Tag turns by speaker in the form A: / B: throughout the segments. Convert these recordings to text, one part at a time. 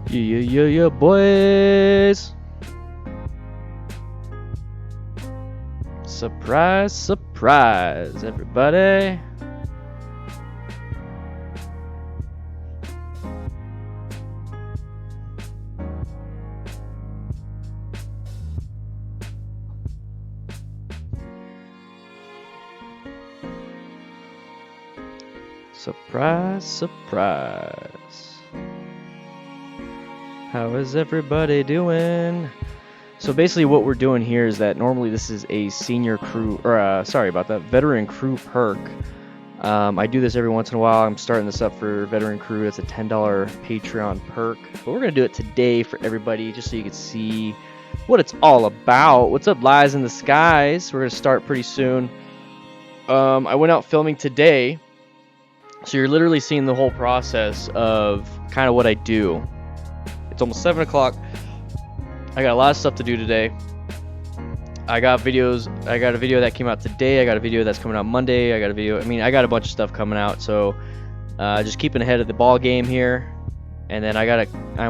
A: Yeah, boys. Surprise, surprise, everybody. Surprise, surprise. How is everybody doing? So basically what we're doing here is that normally this is a senior crew, or sorry about that, veteran crew perk. I do this every once in a while. I'm starting this up for veteran crew. It's a $10 Patreon perk. But we're going to do it today for everybody just so you can see what it's all about. What's up, Lies in the Skies? We're going to start pretty soon. I went out filming today. So you're literally seeing the whole process of kind of what I do. It's almost 7 o'clock. I got a lot of stuff to do today. I got videos. I got a video that came out today. I got a video that's coming out Monday. I got a video. I mean, I got a bunch of stuff coming out. So just keeping ahead of the ball game here. And then I'm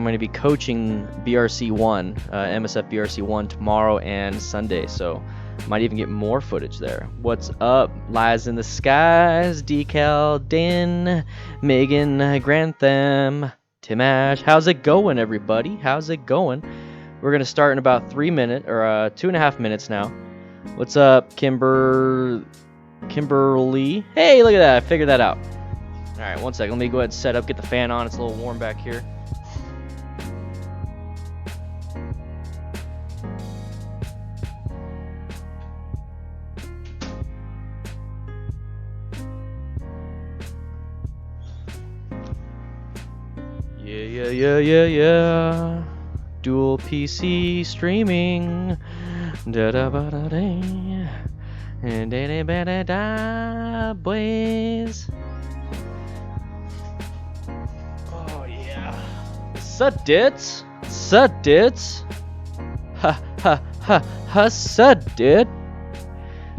A: going to be coaching BRC1, MSF BRC1 tomorrow and Sunday. So might even get more footage there. What's up? Lies in the Skies, Decal, Dan, Megan, Grantham, Tim Ash. How's it going, everybody? How's it going? We're going to start in about 3 minutes, or 2.5 minutes now. What's up, Kimberly? Hey, look at that. I figured that out. All right, one second. Let me go ahead and set up, get the fan on. It's a little warm back here. Yeah. Dual PC streaming. Da-da-ba-da-day. And da-da-ba-da-da, boys. Oh, yeah. Sudit. Sudit.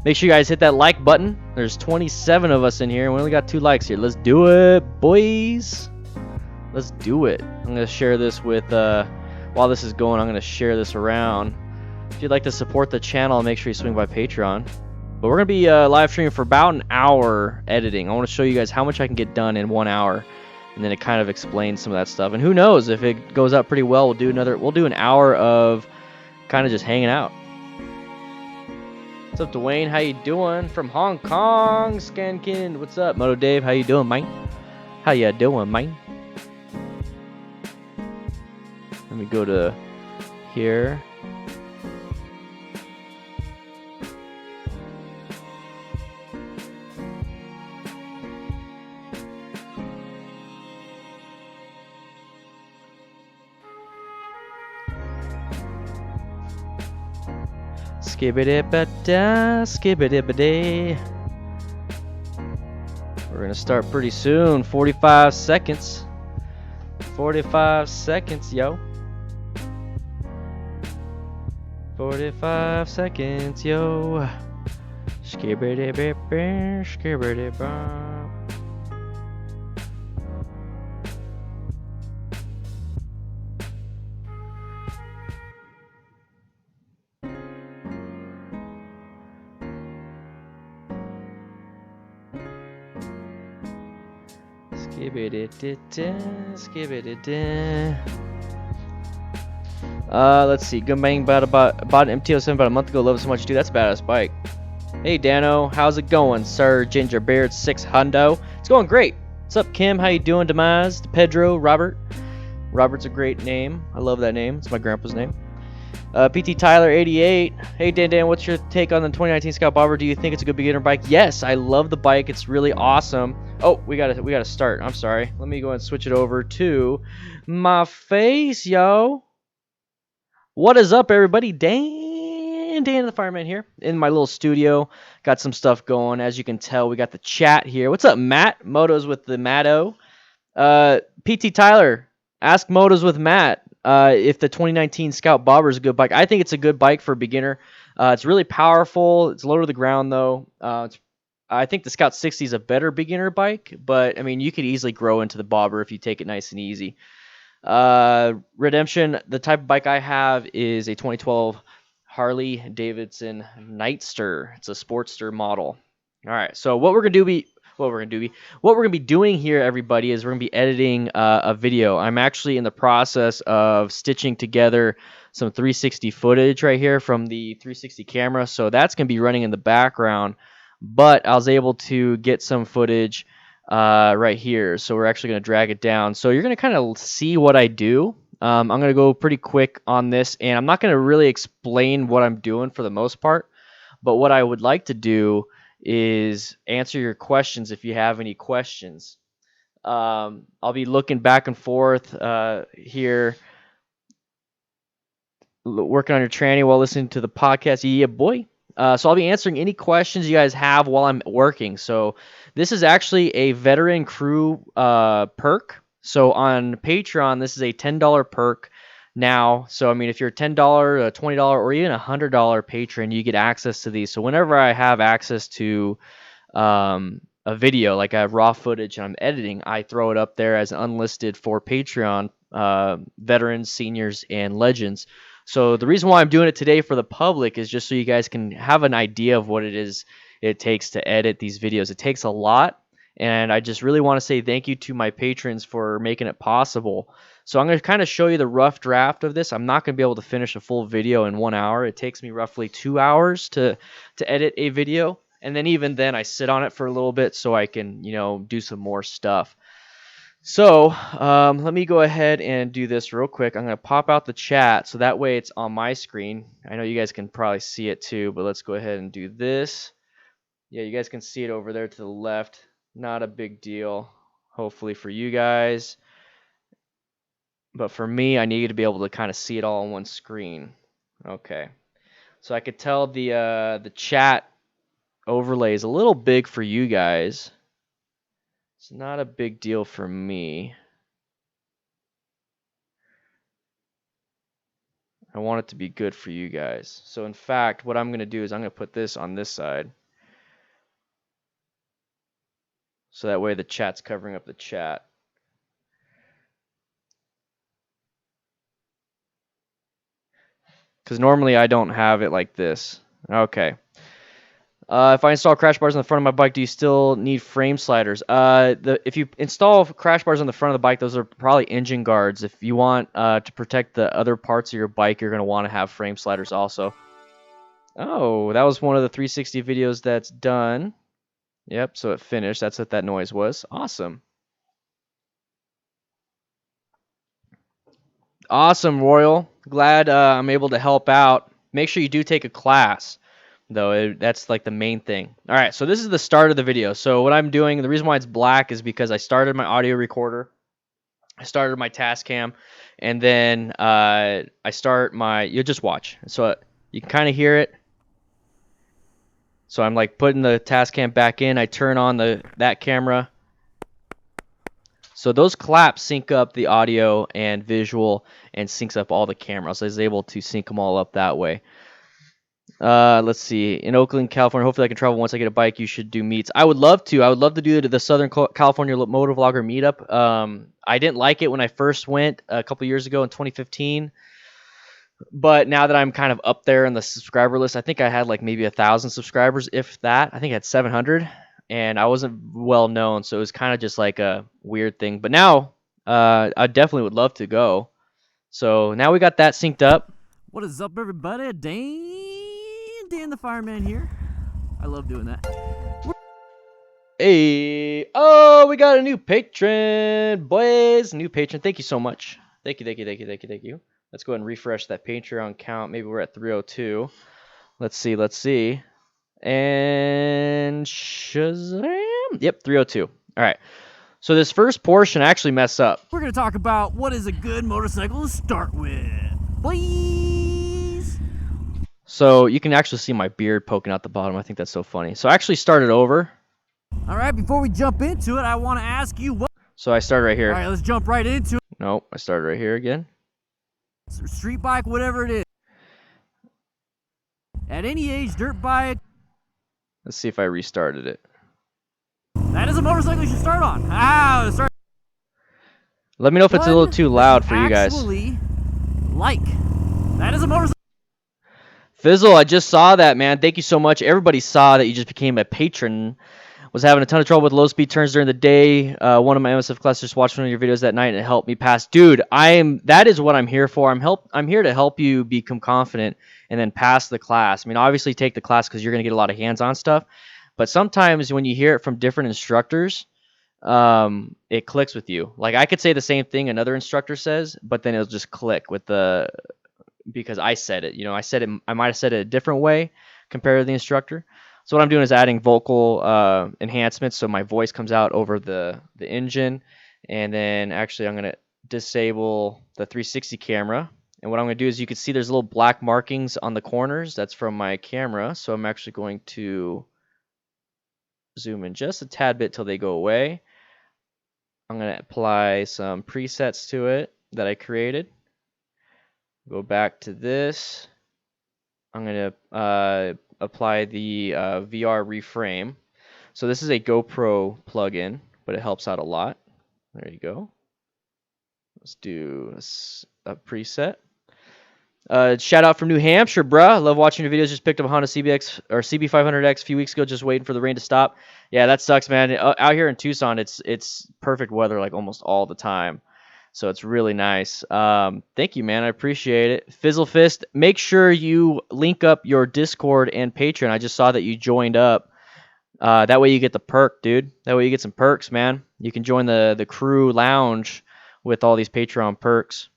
A: Make sure you guys hit that like button. There's 27 of us in here, and we only got 2 likes here. Let's do it, boys. Let's do it. I'm going to share this with, while this is going, I'm going to share this around. If you'd like to support the channel, make sure you swing by Patreon. But we're going to be live streaming for about an hour editing. I want to show you guys how much I can get done in 1 hour. And then it kind of explains some of that stuff. And who knows, if it goes out pretty well, we'll do an hour of kind of just hanging out. What's up, Dwayne? How you doing? From Hong Kong, Skankin. What's up, Moto Dave? How you doing, man? How you doing, man? Let me go to here. Skibbity-ba-da, skibbity-ba-day. We're gonna start pretty soon. 45 seconds. 45 seconds, yo. 45 seconds, yo. Skibbity-bip-bip, skibbity-bop. Let's see. Good bang bought an MT-07 about a month ago. Love it so much, dude. That's a badass bike. Hey, Dano. How's it going, Sir Ginger Beard 6 Hundo? It's going great. What's up, Kim? How you doing, Demise? Pedro, Robert. Robert's a great name. I love that name. It's my grandpa's name. PT Tyler 88. Hey, Dan, what's your take on the 2019 Scout Bobber? Do you think it's a good beginner bike? Yes, I love the bike. It's really awesome. Oh, we gotta start. I'm sorry. Let me go and switch it over to my face, yo. What is up, everybody? DanDanTheFireman here in my little studio. Got some stuff going. As you can tell, we got the chat here. What's up, Matt? Motos with the Matto. PT Tyler, ask Motos with Matt if the 2019 Scout Bobber is a good bike. I think it's a good bike for a beginner. It's really powerful. It's low to the ground, though. I think the Scout 60 is a better beginner bike, but I mean, you could easily grow into the Bobber if you take it nice and easy. Redemption, the type of bike I have is a 2012 Harley Davidson Nightster. It's a Sportster model. All right, so what we're gonna be doing here, everybody, is we're gonna be editing a video. I'm actually in the process of stitching together some 360 footage right here from the 360 camera, so that's gonna be running in the background. But I was able to get some footage right here. So we're actually going to drag it down. So you're going to kind of see what I do. I'm going to go pretty quick on this, and I'm not going to really explain what I'm doing for the most part. But what I would like to do is answer your questions if you have any questions. I'll be looking back and forth here, working on your tranny while listening to the podcast. Yeah, boy. So I'll be answering any questions you guys have while I'm working. So this is actually a veteran crew perk. So on Patreon, this is a $10 perk now. So I mean, if you're a $10, a $20, or even a $100 patron, you get access to these. So whenever I have access to a video, like I have raw footage and I'm editing, I throw it up there as unlisted for Patreon veterans, seniors, and legends. So the reason why I'm doing it today for the public is just so you guys can have an idea of what it takes to edit these videos. It takes a lot, and I just really want to say thank you to my patrons for making it possible. So I'm going to kind of show you the rough draft of this. I'm not going to be able to finish a full video in 1 hour. It takes me roughly 2 hours to edit a video, and then even then I sit on it for a little bit so I can, do some more stuff. So let me go ahead and do this real quick. I'm going to pop out the chat so that way it's on my screen. I know you guys can probably see it too, but let's go ahead and do this. Yeah, you guys can see it over there to the left. Not a big deal, hopefully for you guys. But for me, I need to be able to kind of see it all on one screen. Okay. So I could tell the chat overlay is a little big for you guys. It's not a big deal for me. I want it to be good for you guys. So in fact, what I'm going to do is I'm going to put this on this side. So that way the chat's covering up the chat. Because normally I don't have it like this. Okay. If I install crash bars on the front of my bike, do you still need frame sliders? If you install crash bars on the front of the bike, those are probably engine guards. If you want to protect the other parts of your bike, you're going to want to have frame sliders also. Oh, that was one of the 360 videos that's done. Yep, so it finished. That's what that noise was. Awesome. Awesome, Royal. Glad I'm able to help out. Make sure you do take a class, though. That's like the main thing. All right, so this is the start of the video. So what I'm doing, the reason why it's black is because I started my audio recorder. I started my task cam, and then I start my, you'll just watch. So you can kind of hear it. So I'm like putting the task cam back in. I turn on that camera. So those claps sync up the audio and visual and syncs up all the cameras. So I was able to sync them all up that way. Let's see. In Oakland, California, hopefully I can travel once I get a bike. You should do meets. I would love to. I would love to do the Southern California Motor Vlogger meetup. I didn't like it when I first went a couple years ago in 2015. But now that I'm kind of up there in the subscriber list, I think I had like maybe 1,000 subscribers, if that. I think I had 700. And I wasn't well known, so it was kind of just like a weird thing. But now, I definitely would love to go. So now we got that synced up.
B: What is up, everybody? DanDanTheFireman here. I love doing that.
A: Hey, oh, we got a new patron, boys. New patron. Thank you so much. Thank you. Let's go ahead and refresh that Patreon count. Maybe we're at 302. Let's see. And Shazam. Yep, 302. All right. So this first portion I actually mess up.
B: We're going to talk about what is a good motorcycle to start with. Please.
A: So you can actually see my beard poking out the bottom. I think that's so funny. So I actually started over.
B: All right, before we jump into it, I want to ask you what.
A: So I started right here.
B: All right, let's jump right into it.
A: Nope, I started right here again.
B: Street bike, whatever it is. At any age, dirt bike.
A: Let's see if I restarted it.
B: That is a motorcycle you should start on. Start.
A: Let me know if it's a little too loud for you guys.
B: Actually, like, that is a motorcycle.
A: Fizzle, I just saw that, man. Thank you so much. Everybody saw that you just became a patron. Was having a ton of trouble with low speed turns during the day. One of my MSF classes just watched one of your videos that night and it helped me pass. Dude, that is what I'm here for. I'm here to help you become confident and then pass the class. I mean, obviously take the class because you're gonna get a lot of hands-on stuff. But sometimes when you hear it from different instructors, it clicks with you. Like I could say the same thing another instructor says, but then it'll just click with the because I said it. You know, I might have said it a different way compared to the instructor. So what I'm doing is adding vocal enhancements so my voice comes out over the engine. And then actually I'm going to disable the 360 camera. And what I'm going to do is you can see there's little black markings on the corners. That's from my camera. So I'm actually going to zoom in just a tad bit till they go away. I'm going to apply some presets to it that I created. Go back to this. I'm going to apply the VR reframe. So this is a GoPro plugin, but it helps out a lot. There you go. Let's do a preset. Shout out from New Hampshire, bruh. Love watching your videos. Just picked up a Honda CBX or CB500X a few weeks ago. Just waiting for the rain to stop. Yeah, that sucks, man. Out here in Tucson, it's perfect weather like almost all the time. So it's really nice. Thank you, man. I appreciate it. Fizzle Fist, make sure you link up your Discord and Patreon. I just saw that you joined up. That way you get the perk, dude. That way you get some perks, man. You can join the crew lounge with all these Patreon perks.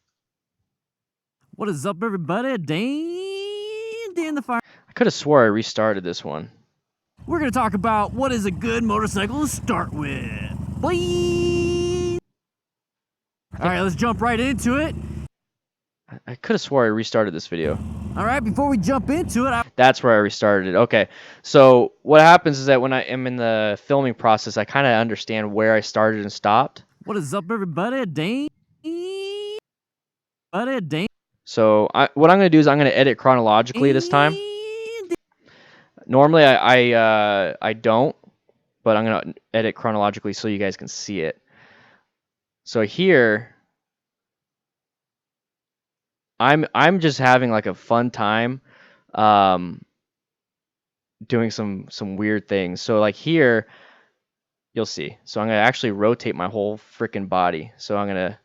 B: What is up, everybody? DanDanTheFireman.
A: I could have swore I restarted this one.
B: We're going to talk about what is a good motorcycle to start with. Boy! All right, let's jump right into it.
A: I could have swore I restarted this video.
B: All right, before we jump into it,
A: That's where I restarted it. Okay. So what happens is that when I am in the filming process, I kind of understand where I started and stopped.
B: What is up, everybody?
A: So what I'm going to do is I'm going to edit chronologically this time. Normally I don't, but I'm going to edit chronologically so you guys can see it. So here I'm just having like a fun time doing some weird things. So like here you'll see. So I'm going to actually rotate my whole freaking body. So I'm going to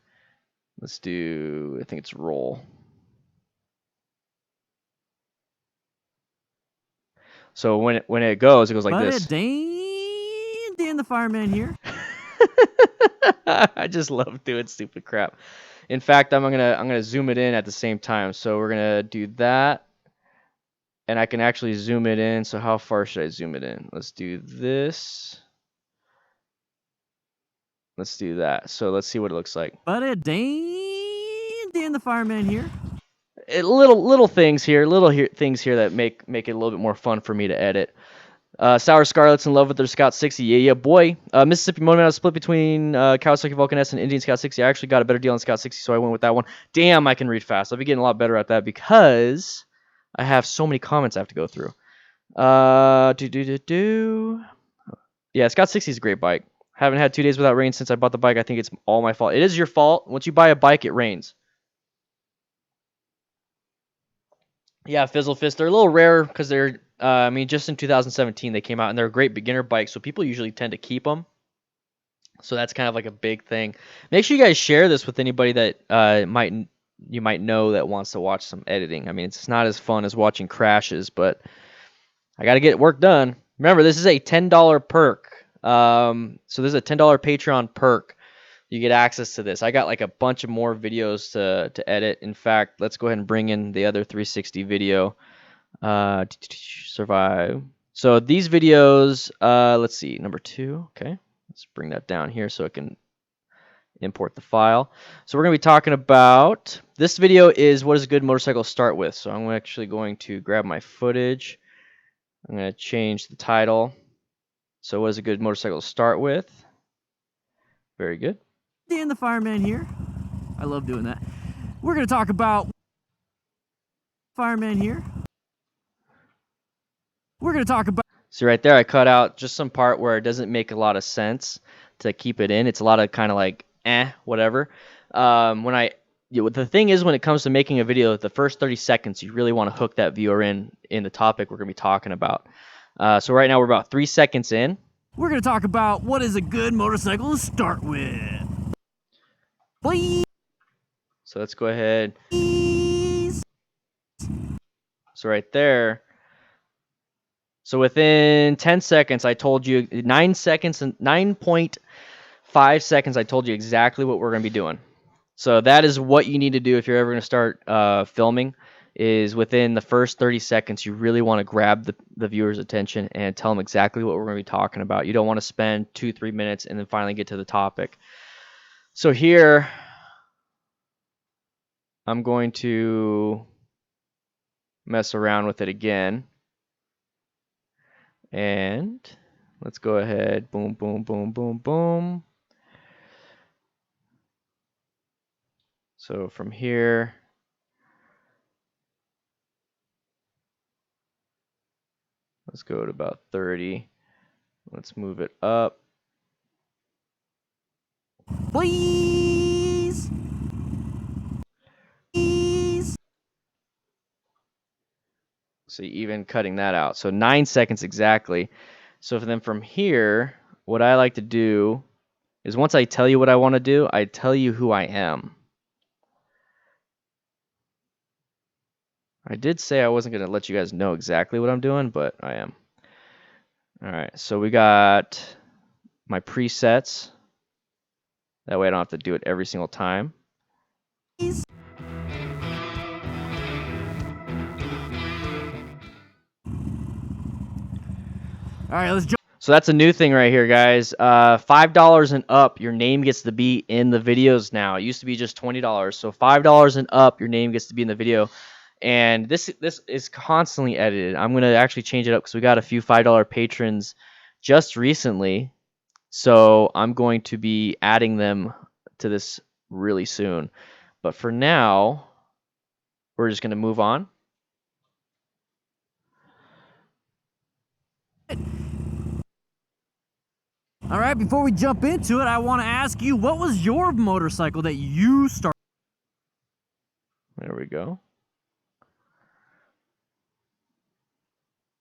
A: let's do, I think it's roll. So when it goes like this.
B: DanDanTheFireman here.
A: I just love doing stupid crap. In fact, I'm gonna zoom it in at the same time. So we're gonna do that, and I can actually zoom it in. So how far should I zoom it in? Let's do this. Let's do that. So let's see what it looks like.
B: DanDanTheFireman here.
A: Little things here, things here that make it a little bit more fun for me to edit. Sour Scarlet's in love with their Scout 60. Yeah, boy. Mississippi Motorman was split between Kawasaki Vulcan S and Indian Scout 60. I actually got a better deal on Scout 60, so I went with that one. Damn, I can read fast. I'll be getting a lot better at that because I have so many comments I have to go through. Yeah, Scout 60 is a great bike. Haven't had 2 days without rain since I bought the bike. I think it's all my fault. It is your fault. Once you buy a bike, it rains. Yeah, Fizzle Fist. They're a little rare because they're, I mean, just in 2017 they came out and they're a great beginner bike, so people usually tend to keep them. So that's kind of like a big thing. Make sure you guys share this with anybody that you might know that wants to watch some editing. I mean, it's not as fun as watching crashes, but I got to get work done. Remember, this is a $10 perk. So this is a $10 Patreon perk. You get access to this. I got like a bunch of more videos to edit. In fact, let's go ahead and bring in the other 360 video. Survive. So these videos, let's see, number 2. Okay, let's bring that down here so it can import the file. So we're going to be talking about, this video is what is a good motorcycle to start with. So I'm actually going to grab my footage. I'm going to change the title. So what is a good motorcycle to start with? Very good.
B: DanDanTheFireman here. I love doing that. We're going to talk about Fireman here. We're going to talk about...
A: See right there, I cut out just some part where it doesn't make a lot of sense to keep it in. It's a lot of kind of like whatever. The thing is, when it comes to making a video, the first 30 seconds, you really want to hook that viewer in the topic we're going to be talking about. So right now we're about 3 seconds in.
B: We're going to talk about what is a good motorcycle to start with. Please.
A: So let's go ahead. So right there. So within 10 seconds, I told you 9 seconds and 9.5 seconds, I told you exactly what we're going to be doing. So that is what you need to do if you're ever going to start filming, is within the first 30 seconds, you really want to grab the viewer's attention and tell them exactly what we're going to be talking about. You don't want to spend 2-3 minutes and then finally get to the topic. So here, I'm going to mess around with it again. And let's go ahead. Boom, boom, boom, boom, boom. So from here, let's go to about 30. Let's move it up.
B: Please.
A: So even cutting that out. So 9 seconds exactly. So then from here, what I like to do is once I tell you what I want to do, I tell you who I am. I did say I wasn't going to let you guys know exactly what I'm doing, but I am. All right, so we got my presets. That way I don't have to do it every single time.
B: All right, let's jump.
A: So that's a new thing right here, guys. $5 and up, your name gets to be in the videos now. It used to be just $20. So $5 and up, your name gets to be in the video. And this is constantly edited. I'm going to actually change it up because we got a few $5 patrons just recently. So I'm going to be adding them to this really soon. But for now, we're just going to move on.
B: All right, before we jump into it, I want to ask you, what was your motorcycle that you started?
A: There we go.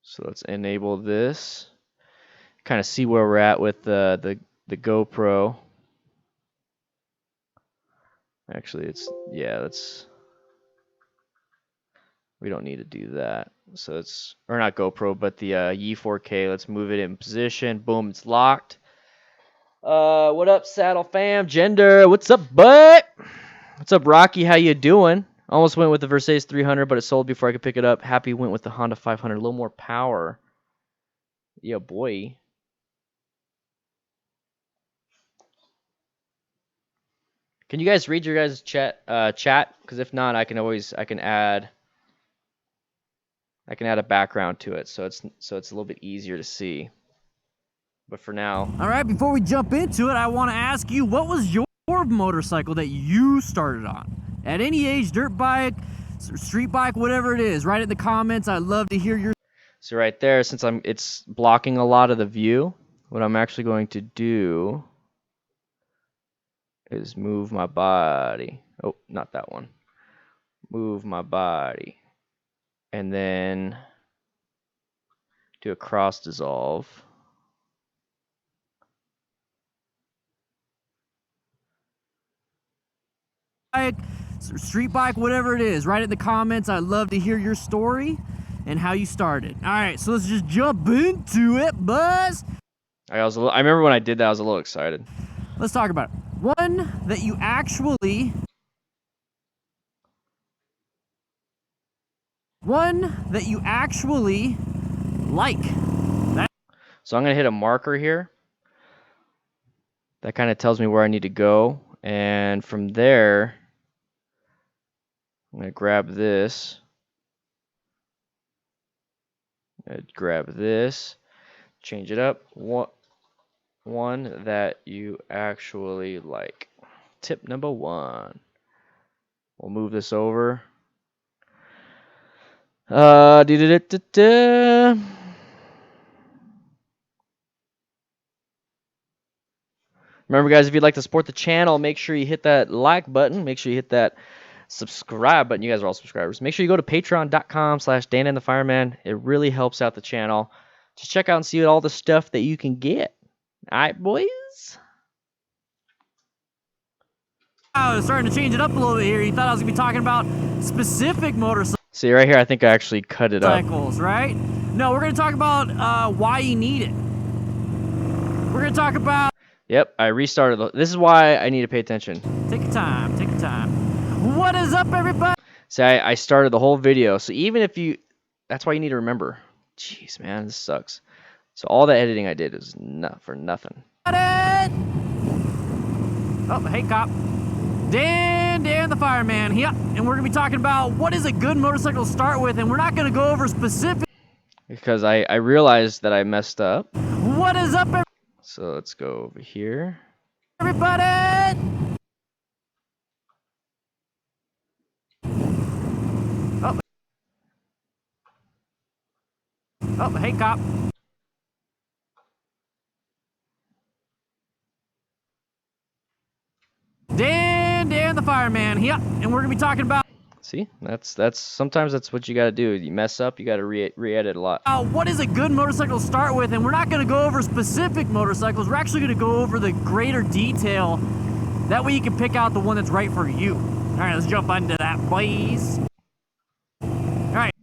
A: So let's enable this. Kind of see where we're at with the GoPro. Actually, we don't need to do that. So it's, or not GoPro, but the Ye4K. Let's move it in position. Boom, it's locked. What up, Saddle Fam? Gender, what's up, bud? What's up, Rocky? How you doing? Almost went with the Versace 300, but it sold before I could pick it up. Happy went with the Honda 500. A little more power. Yeah, boy. Can you guys read your guys' chat? Because if not, I can add a background to it, so it's a little bit easier to see. But for now,
B: All right, before we jump into it, I want to ask you, what was your motorcycle that you started on? At any age, dirt bike, street bike, whatever it is, write it in the comments. I'd love to hear your.
A: So right there, since it's blocking a lot of the view, what I'm actually going to do is move my body. Oh, not that one. Move my body. And then do a cross dissolve.
B: Street bike, whatever it is, write it in the comments. I'd love to hear your story and how you started. All right, so let's just jump into it, buzz.
A: I remember when I did that, I was a little excited.
B: Let's talk about it. One that you actually like.
A: So I'm going to hit a marker here. That kind of tells me where I need to go. And from there, I'm going to grab this. Grab this. Change it up. One that you actually like. Tip number 1. We'll move this over. Remember, Remember, guys, if you'd like to support the channel, make sure you hit that like button. Make sure you hit that subscribe button. You guys are all subscribers. Make sure you go to patreon.com/DanDanTheFireman. It really helps out the channel. Just check out and see all the stuff that you can get. All right, boys?
B: I was starting to change it up a little bit here. You thought I was going to be talking about specific motorcycles.
A: See, right here, I think I actually cut it up.
B: Right? No, we're going to talk about why you need it. We're going to talk about...
A: Yep, I restarted. This is why I need to pay attention.
B: Take your time. Take your time. What is up, everybody?
A: See, I started the whole video. So even if you... That's why you need to remember. Jeez, man, this sucks. So all the editing I did is not for nothing.
B: Oh, hey, cop. Dan the Fireman here, and we're going to be talking about what is a good motorcycle to start with, and we're not going to go over specific...
A: Because I realized that I messed up.
B: What is up,
A: so let's go over here.
B: Everybody! Oh, hey, cop. Dan the Fireman here, and we're going to be talking about...
A: See, that's sometimes that's what you got to do. You mess up, you got to re-edit a lot.
B: What is a good motorcycle to start with, and we're not going to go over specific motorcycles. We're actually going to go over the greater detail. That way you can pick out the one that's right for you. All right, let's jump into that, boys. All right.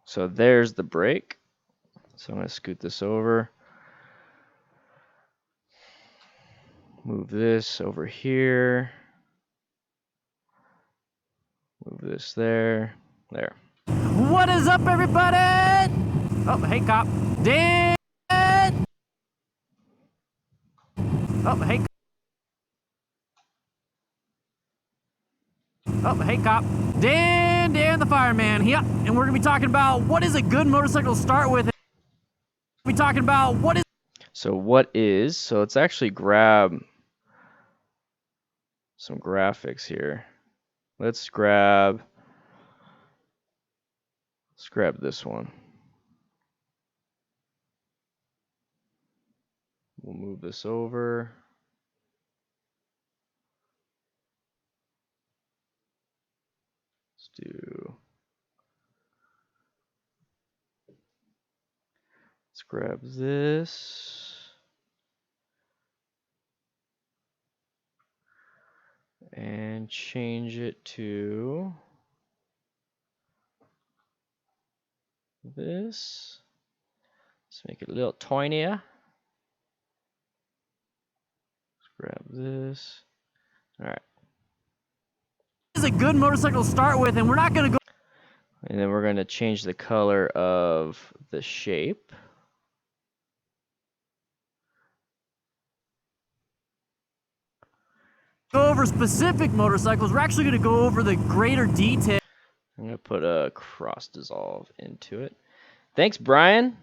A: So there's the brake. So I'm going to scoot this over. Move this over here. Move this there. There.
B: What is up, everybody? Oh, hey, cop. Dan. Oh, hey. Oh, hey, cop. Dan the Fireman here, and we're going to be talking about what is a good motorcycle to start with. We're talking about what is...
A: So what is... So let's actually grab some graphics here. Let's grab this one. We'll move this over. Let's grab this. And change it to this. Let's make it a little tinier. Let's grab this. All right.
B: This is a good motorcycle to start with, and we're not going to go...
A: And then we're going to change the color of the shape.
B: Go over specific motorcycles. We're actually going to go over the greater detail.
A: I'm going to put a cross dissolve into it. Thanks, Bryan.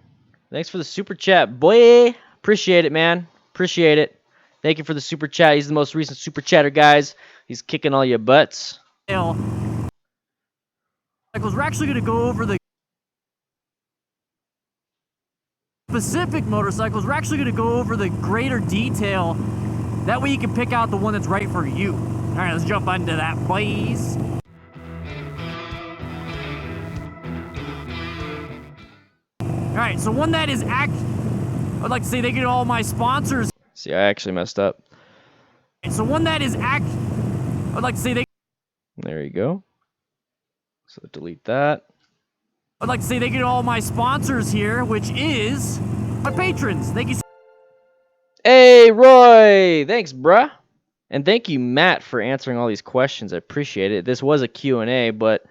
A: Thanks for the super chat, boy. Appreciate it, man. Appreciate it. Thank you for the super chat. He's the most recent super chatter, guys. He's kicking all your butts.
B: We're actually going to go over the specific motorcycles. We're actually going to go over the greater detail. That way you can pick out the one that's right for you. All right, let's jump into that, boys. All right, so one that is I'd like to say thank you to all my sponsors.
A: See, I actually messed up.
B: So one that is I'd like to say thank...
A: There you go. So delete that.
B: I'd like to say thank you to all my sponsors here, which is my patrons. Thank you.
A: Hey, Roy. Thanks, bruh. And thank you, Matt, for answering all these questions. I appreciate it. This was a Q&A, but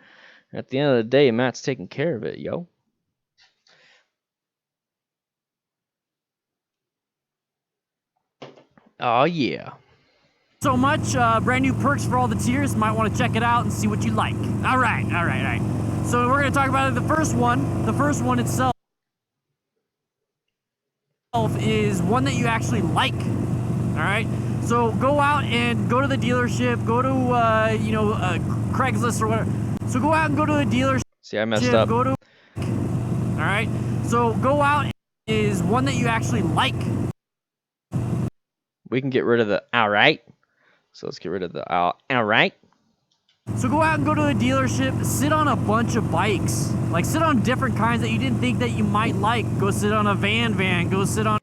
A: at the end of the day, Matt's taking care of it, yo. Oh, yeah.
B: So much. Brand new perks for all the tiers. Might want to check it out and see what you like. All right. So we're going to talk about the first one. The first one itself is one that you actually like. All right. So go out and go to the dealership. Go to Craigslist or whatever. So go out and go to the dealership.
A: See, I messed up.
B: Go to. All right. So go out is one that you actually like.
A: we can get rid of the alright. So let's get rid of the alright.
B: So go out and go to a dealership, sit on a bunch of bikes. Like sit on different kinds that you didn't think that you might like. Go sit on a van, go sit on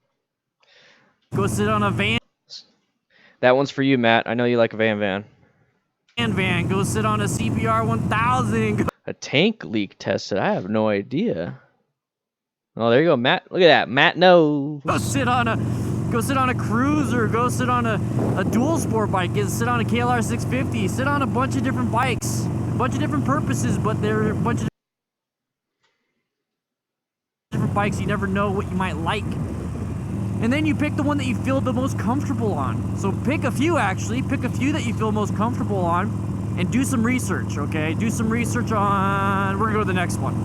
B: a van.
A: That one's for you, Matt. I know you like a van.
B: Go sit on a CPR 1000.
A: A tank leak tested. I have no idea. Oh, there you go, Matt. Look at that. Matt knows.
B: Go sit on a cruiser. Go sit on a dual sport bike. Sit on a KLR 650. Sit on a bunch of different bikes, a bunch of different purposes, but they're a bunch of different bikes. You never know what you might like. And then you pick the one that you feel the most comfortable on. So pick a few, actually. Pick a few that you feel most comfortable on and do some research, okay? Do some research on... We're going to go to the next one.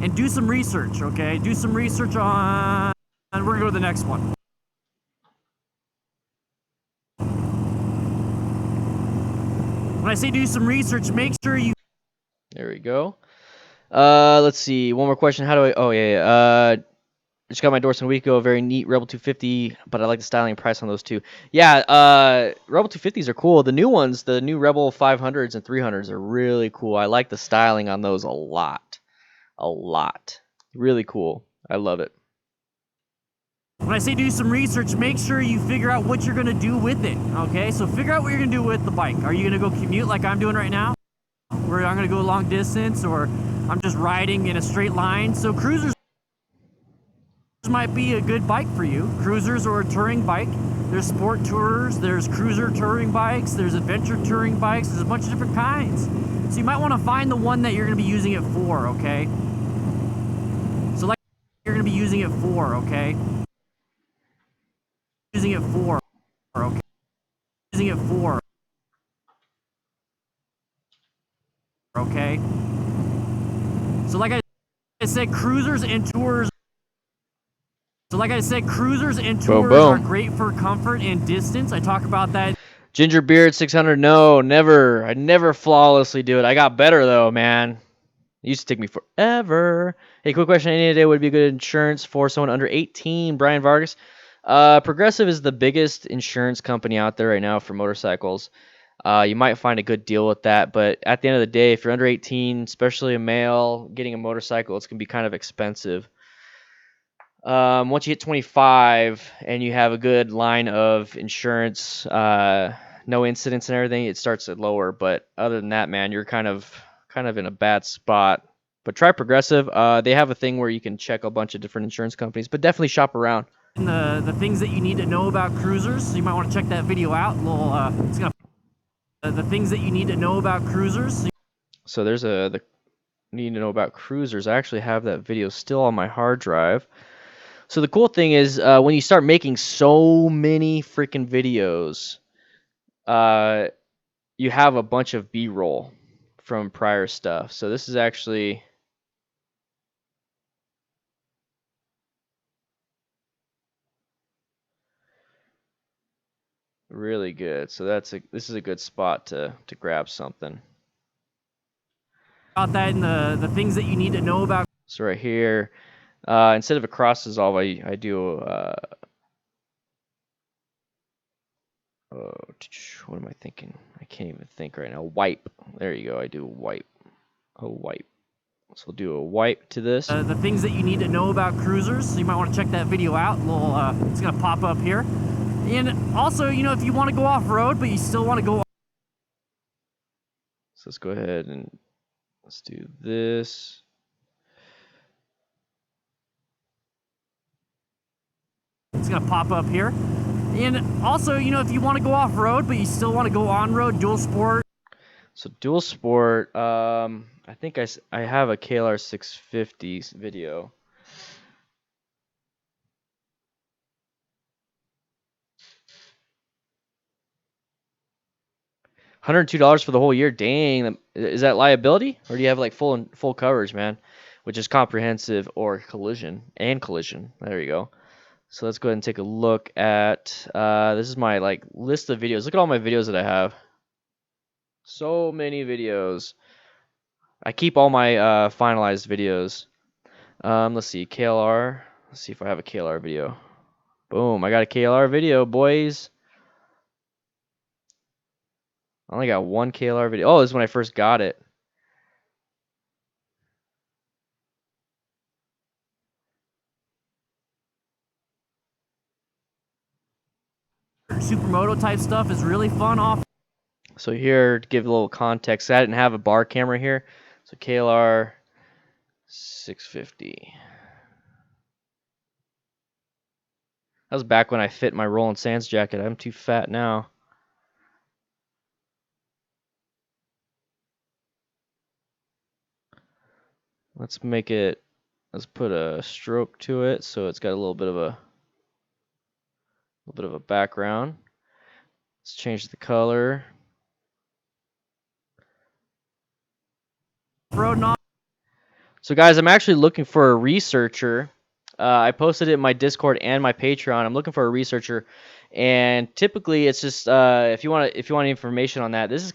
B: And do some research, okay? Do some research on... We're going to go to the next one. When I say do some research, make sure you...
A: There we go. Let's see. One more question. How do I... Oh, yeah. Just got my Dorson a week ago. Very neat Rebel 250, but I like the styling and price on those too. Yeah, Rebel 250s are cool. The new ones, the new Rebel 500s and 300s are really cool. I like the styling on those a lot. A lot. Really cool. I love it.
B: When I say do some research, make sure you figure out what you're going to do with it, okay? So figure out what you're going to do with the bike. Are you going to go commute like I'm doing right now? Where I'm going to go long distance, or I'm just riding in a straight line? So cruisers might be a good bike for you. Cruisers or a touring bike. There's sport tours, there's cruiser touring bikes, there's adventure touring bikes, there's a bunch of different kinds. So you might want to find the one that you're going to be using it for, okay? So like you're going to be using it for, okay? Using it for, okay? Using it for, okay? So like I said, cruisers and tours. So like I said, cruisers and tours are great for comfort and distance. I talk about that.
A: Gingerbeard 600. No, never. I never flawlessly do it. I got better though, man. It used to take me forever. Hey, quick question. Any day would be good insurance for someone under 18? Brian Vargas. Progressive is the biggest insurance company out there right now for motorcycles. You might find a good deal with that, but at the end of the day, if you're under 18, especially a male, getting a motorcycle, it's going to be kind of expensive. Once you hit 25 and you have a good line of insurance, no incidents and everything, it starts at lower. But other than that, man, you're kind of in a bad spot. But try Progressive. They have a thing where you can check a bunch of different insurance companies, but definitely shop around.
B: And the things that you need to know about cruisers, so you might want to check that video out. It's gonna the things that you need to know about cruisers.
A: So there's the need to know about cruisers. I actually have that video still on my hard drive. So the cool thing is when you start making so many freaking videos, you have a bunch of B-roll from prior stuff. So this is actually really good. So this is a good spot to grab something.
B: About that and the things that you need to know about.
A: So right here, instead of a cross dissolve, I do what am I thinking? I can't even think right now. Wipe. There you go. I do a wipe. A wipe. So we'll do a wipe to this.
B: The things that you need to know about cruisers, so you might want to check that video out. It's gonna pop up here. And also, you know, if you want to go off-road, but you still want to go.
A: So let's go ahead and let's do this.
B: It's gonna pop up here. And also, you know, if you want to go off-road, but you still want to go on-road, dual sport.
A: So dual sport, I think I have a KLR 650 video. $102 for the whole year. Dang, is that liability, or do you have like full coverage, man? Which is comprehensive or collision and collision. There you go. So let's go ahead and take a look at this is my like list of videos. Look at all my videos that I have. So many videos. I keep all my finalized videos. Let's see, KLR. Let's see if I have a KLR video. Boom, I got a KLR video, boys. I only got one KLR video. Oh, this is when I first got it.
B: Supermoto type stuff is really fun off.
A: So here, to give a little context, I didn't have a bar camera here. So KLR 650. That was back when I fit my Rolling Sands jacket. I'm too fat now. Let's put a stroke to it so it's got a little bit of a background. Let's change the color. So guys, I'm actually looking for a researcher. I posted it in my Discord and my Patreon. I'm looking for a researcher, and typically it's just if you want information on that, this is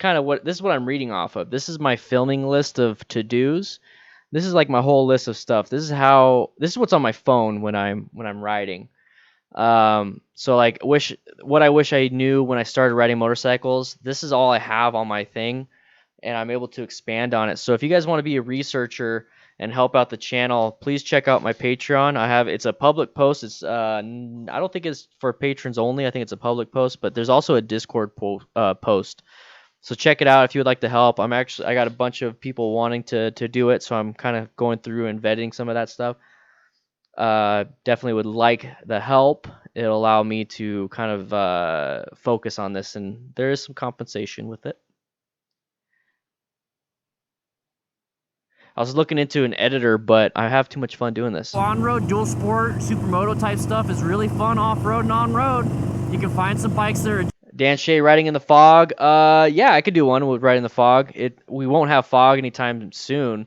A: what I'm reading off of. This is my filming list of to-dos. This is like my whole list of stuff. This is what's on my phone when I'm riding. So like what I wish I knew when I started riding motorcycles. This is all I have on my thing, and I'm able to expand on it. So if you guys want to be a researcher and help out the channel, please check out my Patreon. It's a public post. It's I don't think it's for patrons only. I think it's a public post, but there's also a Discord post. So check it out if you would like to help. I got a bunch of people wanting to do it, so I'm kind of going through and vetting some of that stuff. Definitely would like the help. It'll allow me to kind of focus on this, and there is some compensation with it. I was looking into an editor, but I have too much fun doing this.
B: On-road, dual sport, supermoto type stuff is really fun off-road and on-road. You can find some bikes that are...
A: Dan Shea riding in the fog. Yeah, I could do one with riding in the fog. We won't have fog anytime soon.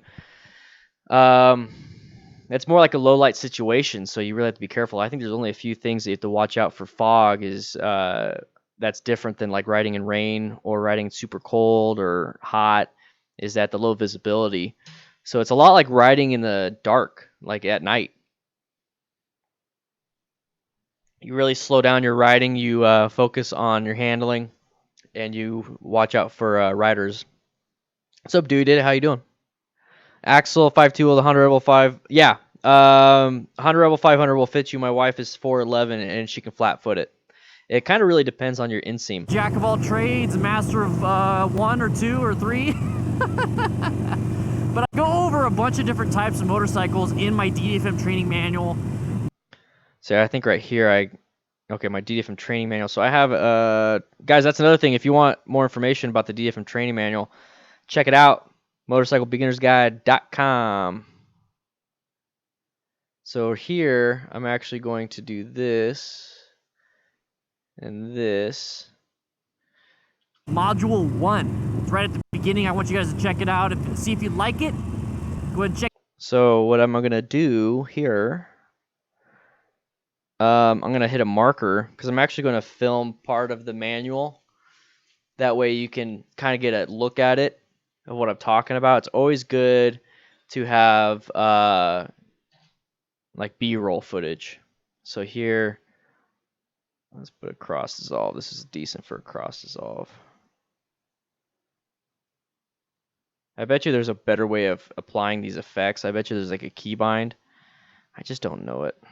A: It's more like a low light situation, so you really have to be careful. I think there's only a few things that you have to watch out for fog. That's different than like riding in rain or riding super cold or hot. Is that the low visibility? So it's a lot like riding in the dark, like at night. You really slow down your riding. You focus on your handling, and you watch out for riders. What's up, DueyDidit? How you doing? Axel 5'2" with 100 Rebel 5. Yeah, 100 Rebel 500 will fit you. My wife is 4'11", and she can flat foot it. It kind of really depends on your inseam.
B: Jack of all trades, master of 1 or 2 or 3. But I go over a bunch of different types of motorcycles in my DDFM training manual.
A: So I think right here my DDFM training manual. So I have guys, that's another thing. If you want more information about the DDFM training manual, check it out. motorcyclebeginnersguide.com. So here I'm actually going to do this and this.
B: Module 1. It's right at the beginning. I want you guys to check it out. See if you like it. Go ahead and check.
A: So what I'm going to do here, I'm going to hit a marker because I'm actually going to film part of the manual. That way you can kind of get a look at it of what I'm talking about. It's always good to have like B-roll footage. So here, let's put a cross dissolve. This is decent for a cross dissolve. I bet you there's a better way of applying these effects. I bet you there's like a keybind. I just don't know it. Let's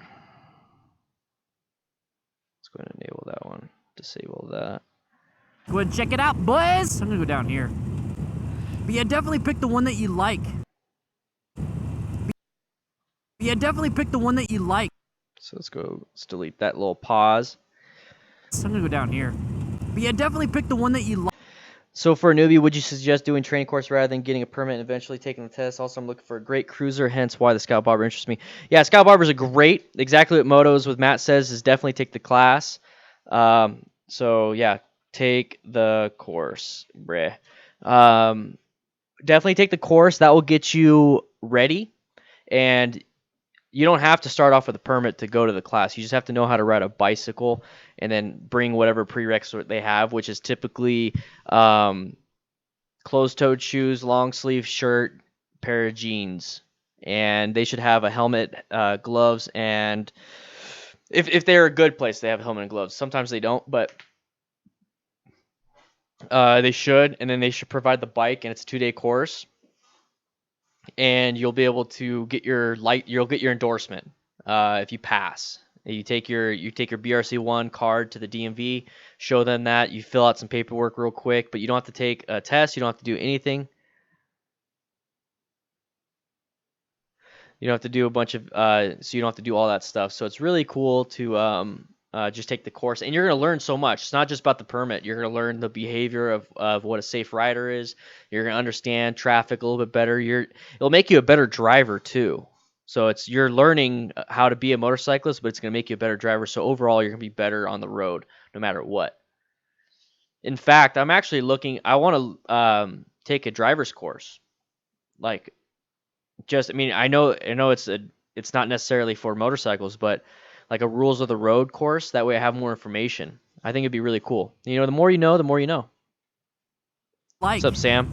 A: go ahead and enable that one. Disable that.
B: Go ahead and check it out, boys. I'm gonna go down here. But yeah, definitely pick the one that you like.
A: So let's delete that little pause.
B: I'm gonna go down here. But yeah, definitely pick the one that you like.
A: So for a newbie, would you suggest doing training course rather than getting a permit and eventually taking the test? Also, I'm looking for a great cruiser, hence why the Scout Bobber interests me. Yeah, Scout Bobber's a great, exactly what Motos with Matt says, is definitely take the class. So yeah, take the course, bruh. Definitely take the course. That will get you ready, and you don't have to start off with a permit to go to the class. You just have to know how to ride a bicycle and then bring whatever prerequisite they have, which is typically closed-toed shoes, long sleeve shirt, pair of jeans. And they should have a helmet, gloves, and If they're a good place, they have helmet and gloves. Sometimes they don't, but they should. And then they should provide the bike, and it's a 2-day course. And you'll be able to get you'll get your endorsement if you pass. You take your BRC1 card to the DMV, show them that, you fill out some paperwork real quick, but you don't have to take a test, you don't have to do anything. You don't have to do a bunch of so you don't have to do all that stuff. So it's really cool to just take the course, and you're going to learn so much. It's not just about the permit. You're going to learn the behavior of what a safe rider is. You're going to understand traffic a little bit better. It'll make you a better driver too. So you're learning how to be a motorcyclist, but it's going to make you a better driver. So overall, you're going to be better on the road no matter what. In fact, I'm actually I want to take a driver's course. Like, I mean, I know it's not necessarily for motorcycles, but like a rules of the road course. That way I have more information. I think it'd be really cool. You know, the more you know, the more you know.
B: Like,
A: what's up, Sam?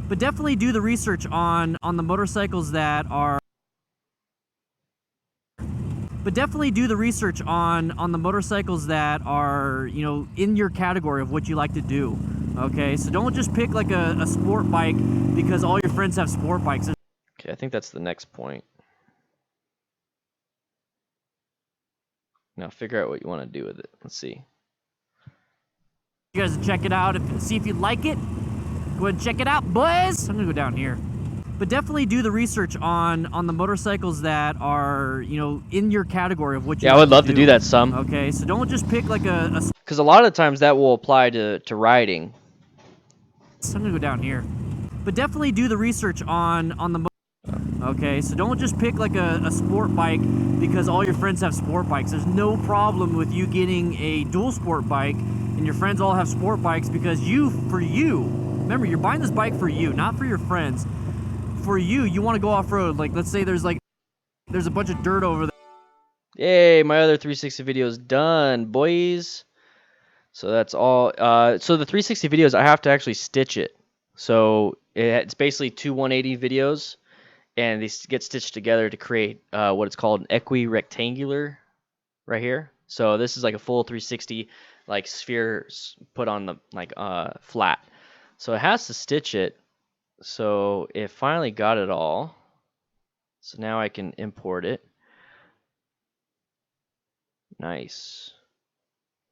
B: But definitely do the research on the motorcycles that are. But definitely do the research on the motorcycles that are, you know, in your category of what you like to do. Okay, so don't just pick like a sport bike because all your friends have sport bikes.
A: Okay, I think that's the next point. Now figure out what you want to do with it. Let's see.
B: You guys check it out and see if you like it. Go ahead and check it out, boys. I'm gonna go down here. But definitely do the research on the motorcycles that are, you know, in your category of what you.
A: Yeah, I would love to do that some.
B: Okay, so don't just pick like a.
A: Because a lot of times that will apply to riding.
B: I'm gonna go down here. But definitely do the research on the. Okay, so don't just pick like a sport bike because all your friends have sport bikes. There's no problem with you getting a dual sport bike and your friends all have sport bikes because remember, you're buying this bike for you, not for your friends. For you want to go off-road. Like, let's say there's a bunch of dirt over there.
A: Yay, my other 360 video is done, boys. So that's all. So the 360 videos, I have to actually stitch it. So it's basically two 180 videos, and they get stitched together to create what it's called an equi-rectangular right here. So this is like a full 360 like sphere put on the like flat. So it has to stitch it. So it finally got it all. So now I can import it. Nice.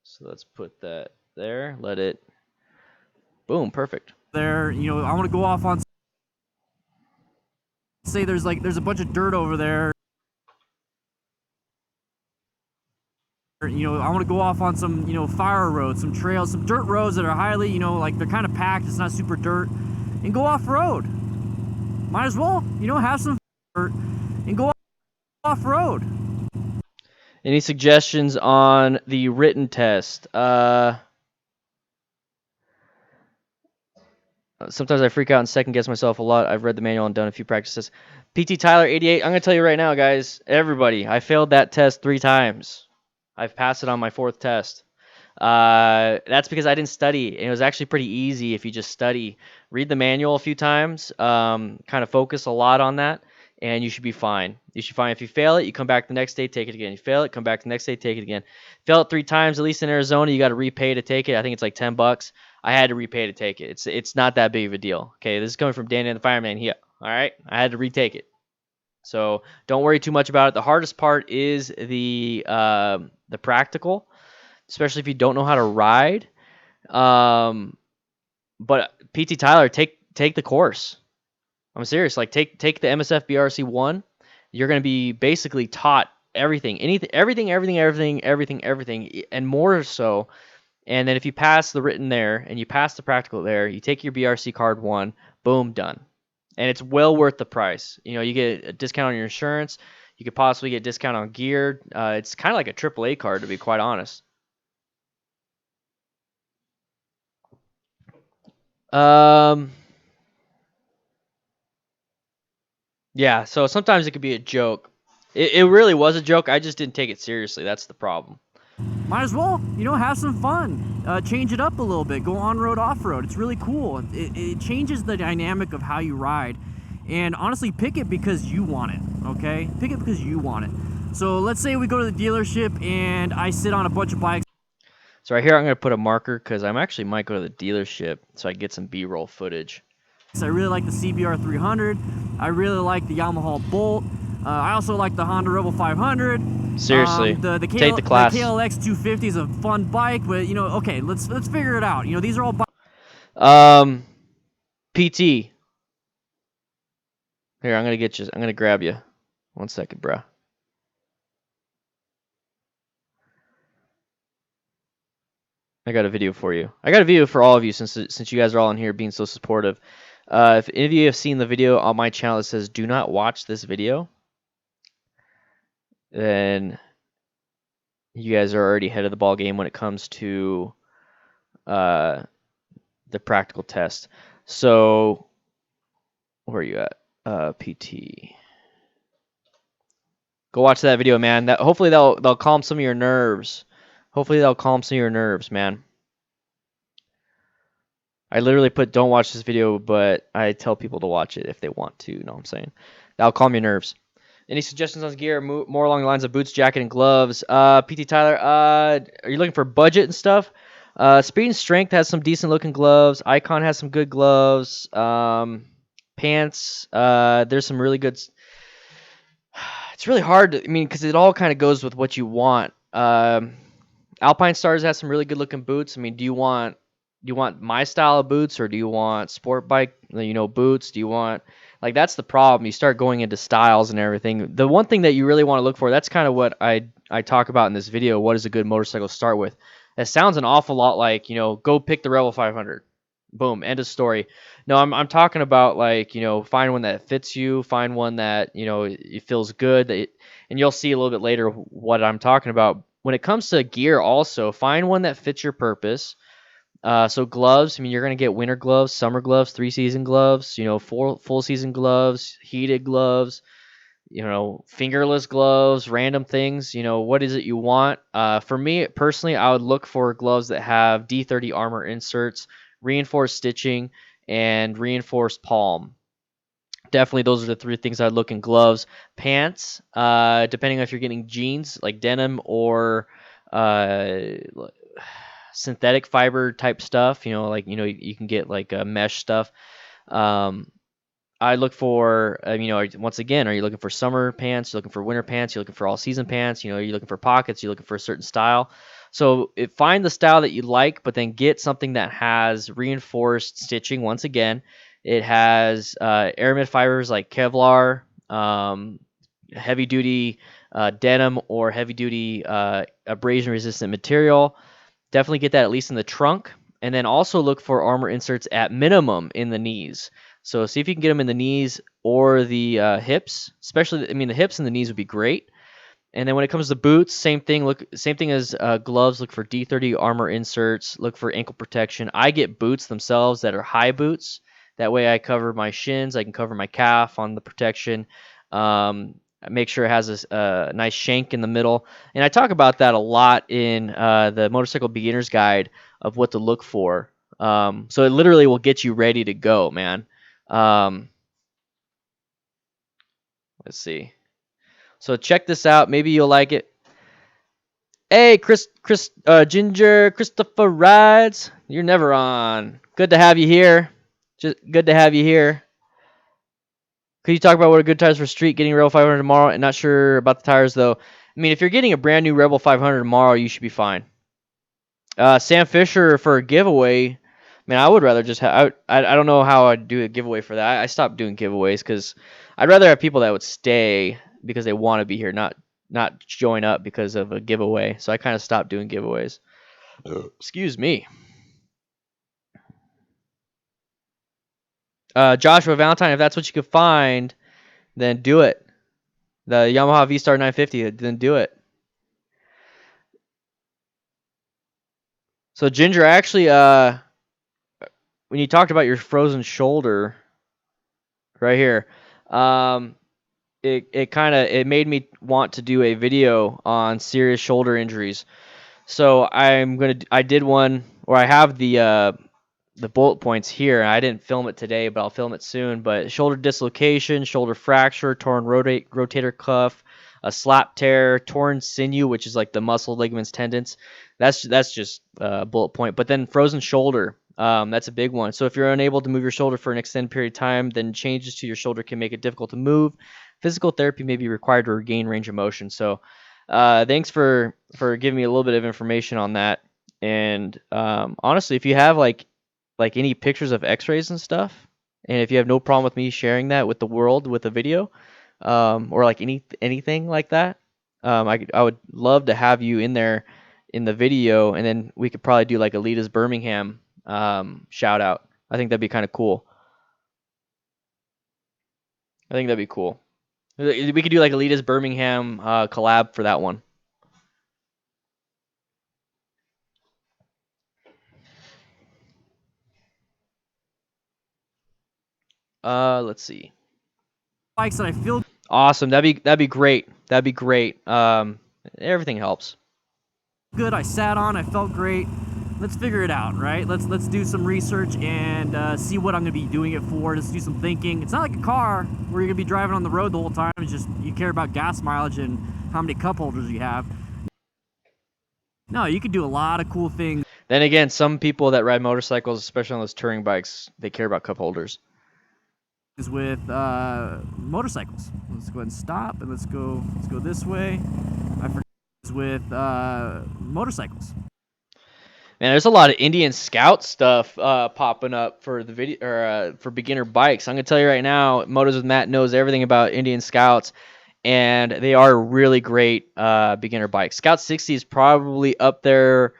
A: So let's put that there. Let it. Boom, perfect.
B: There, you know, I want to go off on. Say there's a bunch of dirt over there. You know, I want to go off on some, you know, fire roads, some trails, some dirt roads that are highly, you know, like they're kind of packed. It's not super dirt, and go off road. Might as well, you know, have some dirt and go off road.
A: Any suggestions on the written test? Sometimes I freak out and second guess myself a lot. I've read the manual and done a few practices. PT Tyler 88. I'm gonna tell you right now, guys, everybody, I failed that test 3 times. I've passed it on my 4th test. That's because I didn't study. It was actually pretty easy if you just study. Read the manual a few times, kind of focus a lot on that, and you should be fine. You should be fine. If you fail it, you come back the next day, take it again. You fail it, come back the next day, take it again. Fail it 3 times, at least in Arizona, you got to repay to take it. I think it's like $10. I had to repay to take it. It's not that big of a deal. Okay, this is coming from DanDanTheFireman here. All right, I had to retake it. So don't worry too much about it. The hardest part is the practical, especially if you don't know how to ride. But PT Tyler, take the course. I'm serious. Like take the MSF BRC 1. You're going to be basically taught everything, everything, and more so. And then if you pass the written there and you pass the practical there, you take your BRC card 1, boom, done. And it's well worth the price. You know, you get a discount on your insurance. You could possibly get a discount on gear. It's kind of like a AAA card, to be quite honest. Yeah, so sometimes it could be a joke. It really was a joke. I just didn't take it seriously. That's the problem.
B: Might as well, you know, have some fun. Change it up a little bit. Go on-road, off-road. It's really cool. It changes the dynamic of how you ride. And honestly, pick it because you want it, okay? Pick it because you want it. So let's say we go to the dealership and I sit on a bunch of bikes.
A: So right here, I'm going to put a marker because I actually might go to the dealership so I get some B-roll footage.
B: I really like the CBR 300. I really like the Yamaha Bolt. I also like the Honda Rebel 500.
A: Seriously, take the class.
B: The KLX 250 is a fun bike, but you know, okay, let's figure it out. You know, these are all
A: PT. Here, I'm gonna get you. I'm gonna grab you. 1 second, bruh. I got a video for you. I got a video for all of you since you guys are all in here being so supportive. If any of you have seen the video on my channel that says "Do not watch this video," then you guys are already ahead of the ball game when it comes to the practical test. So, where are you at? PT. Go watch that video, man. Hopefully they'll calm some of your nerves. Hopefully they'll calm some of your nerves, man. I literally put don't watch this video, but I tell people to watch it if they want to. You know what I'm saying? That'll calm your nerves. Any suggestions on gear? More along the lines of boots, jacket, and gloves. PT Tyler, are you looking for budget and stuff? Speed and Strength has some decent looking gloves. Icon has some good gloves. Pants. There's some really good. It's really hard to, I mean, because it all kind of goes with what you want. Alpine Stars has some really good looking boots. I mean, do you want my style of boots, or do you want sport bike, boots? Do you want, like, that's the problem. You start going into styles and everything. The one thing that you really want to look for, that's kind of what I talk about in this video. What is a good motorcycle to start with? That sounds an awful lot like, go pick the Rebel 500. Boom, end of story. No, I'm talking about, like, find one that fits you, find one that, it feels good, and you'll see a little bit later what I'm talking about. When it comes to gear also, find one that fits your purpose. So gloves, I mean, you're going to get winter gloves, summer gloves, 3-season gloves, full season gloves, heated gloves, fingerless gloves, random things. What is it you want? For me personally, I would look for gloves that have D30 armor inserts, reinforced stitching, and reinforced palm. Definitely those are the 3 things I'd look in gloves. Pants, depending on if you're getting jeans like denim or synthetic fiber type stuff, you can get like mesh stuff. I look for, once again, are you looking for summer pants? You're looking for winter pants? You're looking for all season pants? You're looking for pockets? You're looking for a certain style? So find the style that you like, but then get something that has reinforced stitching. Once again, it has aramid fibers like Kevlar, heavy duty denim, or heavy duty abrasion resistant material. Definitely get that at least in the trunk. And then also look for armor inserts at minimum in the knees. So see if you can get them in the knees or the hips. Especially, the hips and the knees would be great. And then when it comes to boots, same thing. Same thing as gloves. Look for D30 armor inserts. Look for ankle protection. I get boots themselves that are high boots. That way I cover my shins. I can cover my calf on the protection. Make sure it has a nice shank in the middle. And I talk about that a lot in the Motorcycle Beginner's Guide of what to look for. So it literally will get you ready to go, man. Let's see. So check this out. Maybe you'll like it. Hey, Ginger, Christopher Rides. You're never on. Good to have you here. Just good to have you here. Could you talk about what are good tires for street? Getting a Rebel 500 tomorrow, and not sure about the tires though. I mean, if you're getting a brand new Rebel 500 tomorrow, you should be fine. Sam Fisher for a giveaway. Man, I would rather just have. I don't know how I'd do a giveaway for that. I stopped doing giveaways because I'd rather have people that would stay because they want to be here, not join up because of a giveaway. So I kind of stopped doing giveaways. Excuse me. Joshua Valentine, if that's what you could find, then do it. The Yamaha V-Star 950, then do it. So Ginger, actually, when you talked about your frozen shoulder, right here, it made me want to do a video on serious shoulder injuries. So I did one, or I have the bullet points here. I didn't film it today, but I'll film it soon. But shoulder dislocation, shoulder fracture, torn rotator cuff, a slap tear, torn sinew, which is like the muscle, ligaments, tendons. That's just bullet point. But then frozen shoulder, that's a big one. So if you're unable to move your shoulder for an extended period of time, then changes to your shoulder can make it difficult to move. Physical therapy may be required to regain range of motion. So thanks for giving me a little bit of information on that. And honestly, if you have like any pictures of X-rays and stuff, and if you have no problem with me sharing that with the world with a video, or like anything like that, I would love to have you in there in the video, and then we could probably do like a Lita's Birmingham shout out. I think that'd be kind of cool. I think that'd be cool. We could do like a Lita's Birmingham collab for that one. Let's see.
B: Bikes that I feel
A: Awesome. That'd be great. That'd be great. Everything helps.
B: good. I sat on. I felt great. Let's figure it out, right? Let's do some research and see what I'm gonna be doing it for. Let's do some thinking. It's not like a car where you're gonna be driving on the road the whole time. It's just you care about gas mileage and how many cup holders you have. No, you can do a lot of cool things.
A: Then again, some people that ride motorcycles, especially on those touring bikes, they care about cup holders.
B: With motorcycles. Let's go ahead and stop and let's go this way. I forgot with motorcycles.
A: Man, there's a lot of Indian Scout stuff popping up for the video or for beginner bikes. I'm gonna tell you right now, Motos with Matt knows everything about Indian Scouts, and they are really great beginner bikes. Scout 60 is probably up there.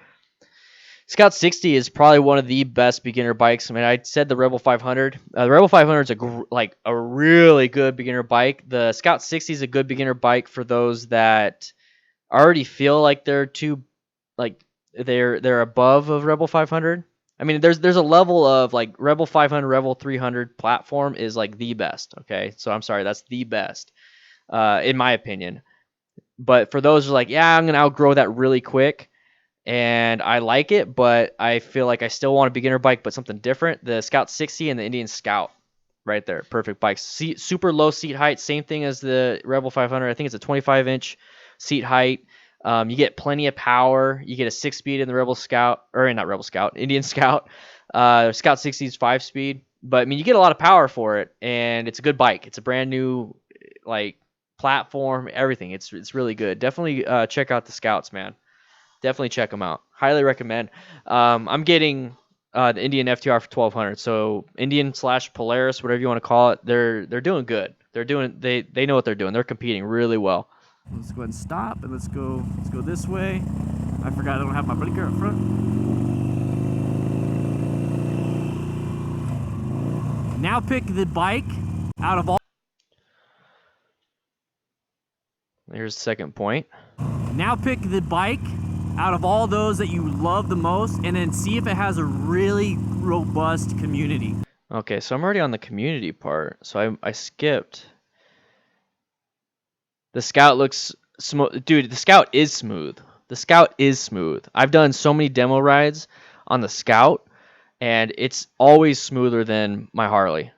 A: Scout 60 is probably one of the best beginner bikes. I mean, I said the Rebel 500. The Rebel 500 is a really good beginner bike. The Scout 60 is a good beginner bike for those that already feel like they're too, like they're above of Rebel 500. I mean, there's a level of like Rebel 500, Rebel 300 platform is like the best. Okay, so I'm sorry, that's the best in my opinion. But for those who are like, yeah, I'm gonna outgrow that really quick. And I like it, but I feel like I still want a beginner bike, but something different. The Scout 60 and the Indian Scout, right there, perfect bikes. Super low seat height, same thing as the Rebel 500. I think it's a 25-inch seat height. You get plenty of power. You get a 6-speed in the Rebel Scout, or not Rebel Scout, Indian Scout. Scout 60 is 5-speed, but I mean, you get a lot of power for it, and it's a good bike. It's a brand new like platform, everything. It's really good. Definitely check out the Scouts, man. Definitely check them out. Highly recommend. I'm getting the Indian FTR for 1200. So Indian/Polaris, whatever you want to call it, they're doing good. They know what they're doing. They're competing really well.
B: Let's go ahead and stop and let's go this way. I forgot I don't have my blinker up front. Now pick the bike out of all.
A: Here's the second point.
B: Now pick the bike out of all those that you love the most, and then see if it has a really robust community.
A: Okay, so I'm already on the community part, so I skipped. The Scout looks smooth. Dude, the Scout is smooth. The Scout is smooth. I've done so many demo rides on the Scout, and it's always smoother than my Harley.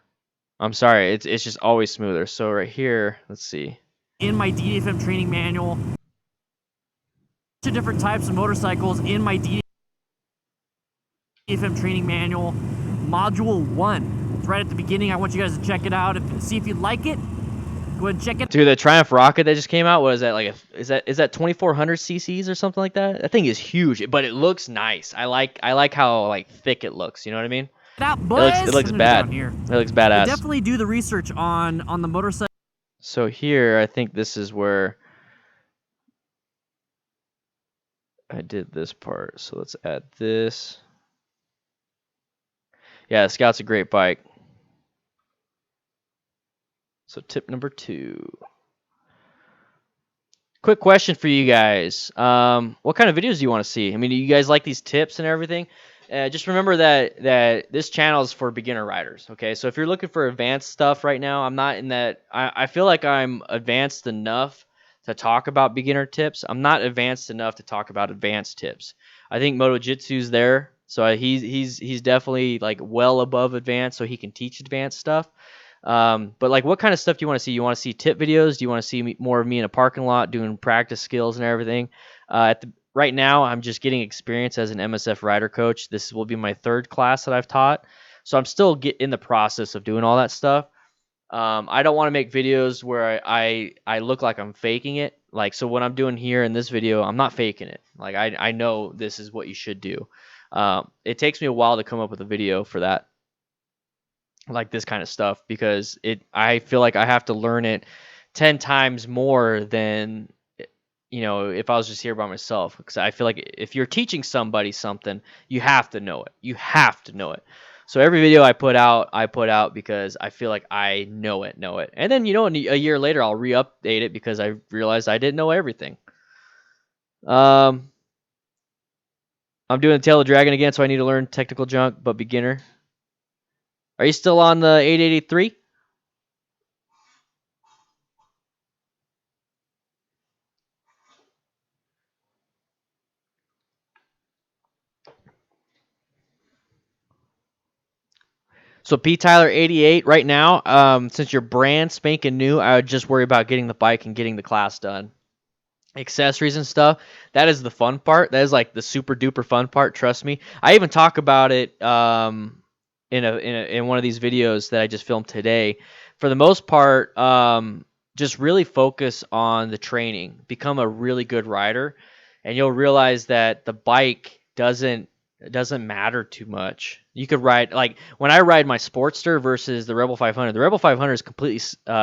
A: I'm sorry, it's just always smoother. So right here, let's see.
B: In my DDFM training manual, different types of motorcycles in my DDFM training manual, module 1. It's right at the beginning. I want you guys to check it out and see if you like it. Go ahead and check it.
A: Dude, the Triumph Rocket that just came out, what is that, like is that 2400 cc's or something like that? That thing is huge, but it looks nice. I like how like thick it looks, you know what I mean? It looks bad. It looks badass.
B: Definitely do the research on the motorcycle.
A: So here, I think this is where I did this part. So let's add this. Yeah, the Scout's a great bike. So tip number 2. Quick question for you guys. What kind of videos do you want to see? I mean, do you guys like these tips and everything? Just remember that this channel is for beginner riders. Okay, so if you're looking for advanced stuff right now, I'm not in that. I feel like I'm advanced enough to talk about beginner tips. I'm not advanced enough to talk about advanced tips. I think Moto Jitsu's there, so he's definitely like well above advanced, so he can teach advanced stuff. But like, what kind of stuff do you want to see? You want to see tip videos? Do you want to see more of me in a parking lot doing practice skills and everything? Right now, I'm just getting experience as an MSF rider coach. This will be my 3rd class that I've taught, so I'm still in the process of doing all that stuff. I don't want to make videos where I look like I'm faking it. Like, so what I'm doing here in this video, I'm not faking it. Like, I know this is what you should do. It takes me a while to come up with a video for that, like this kind of stuff, because I feel like I have to learn it 10 times more than, if I was just here by myself, because I feel like if you're teaching somebody something, you have to know it. You have to know it. So every video I put out because I feel like I know it. And then, a year later, I'll re-update it because I realized I didn't know everything. I'm doing Tail of the Dragon again, so I need to learn technical junk, but beginner. Are you still on the 883? So P Tyler 88 right now, since you're brand spanking new, I would just worry about getting the bike and getting the class done. Accessories and stuff, that is the fun part. That is like the super duper fun part, trust me. I even talk about it in one of these videos that I just filmed today. For the most part, just really focus on the training. Become a really good rider, and you'll realize that the bike doesn't matter too much. You could ride, like when I ride my Sportster versus the Rebel 500. The Rebel 500 is completely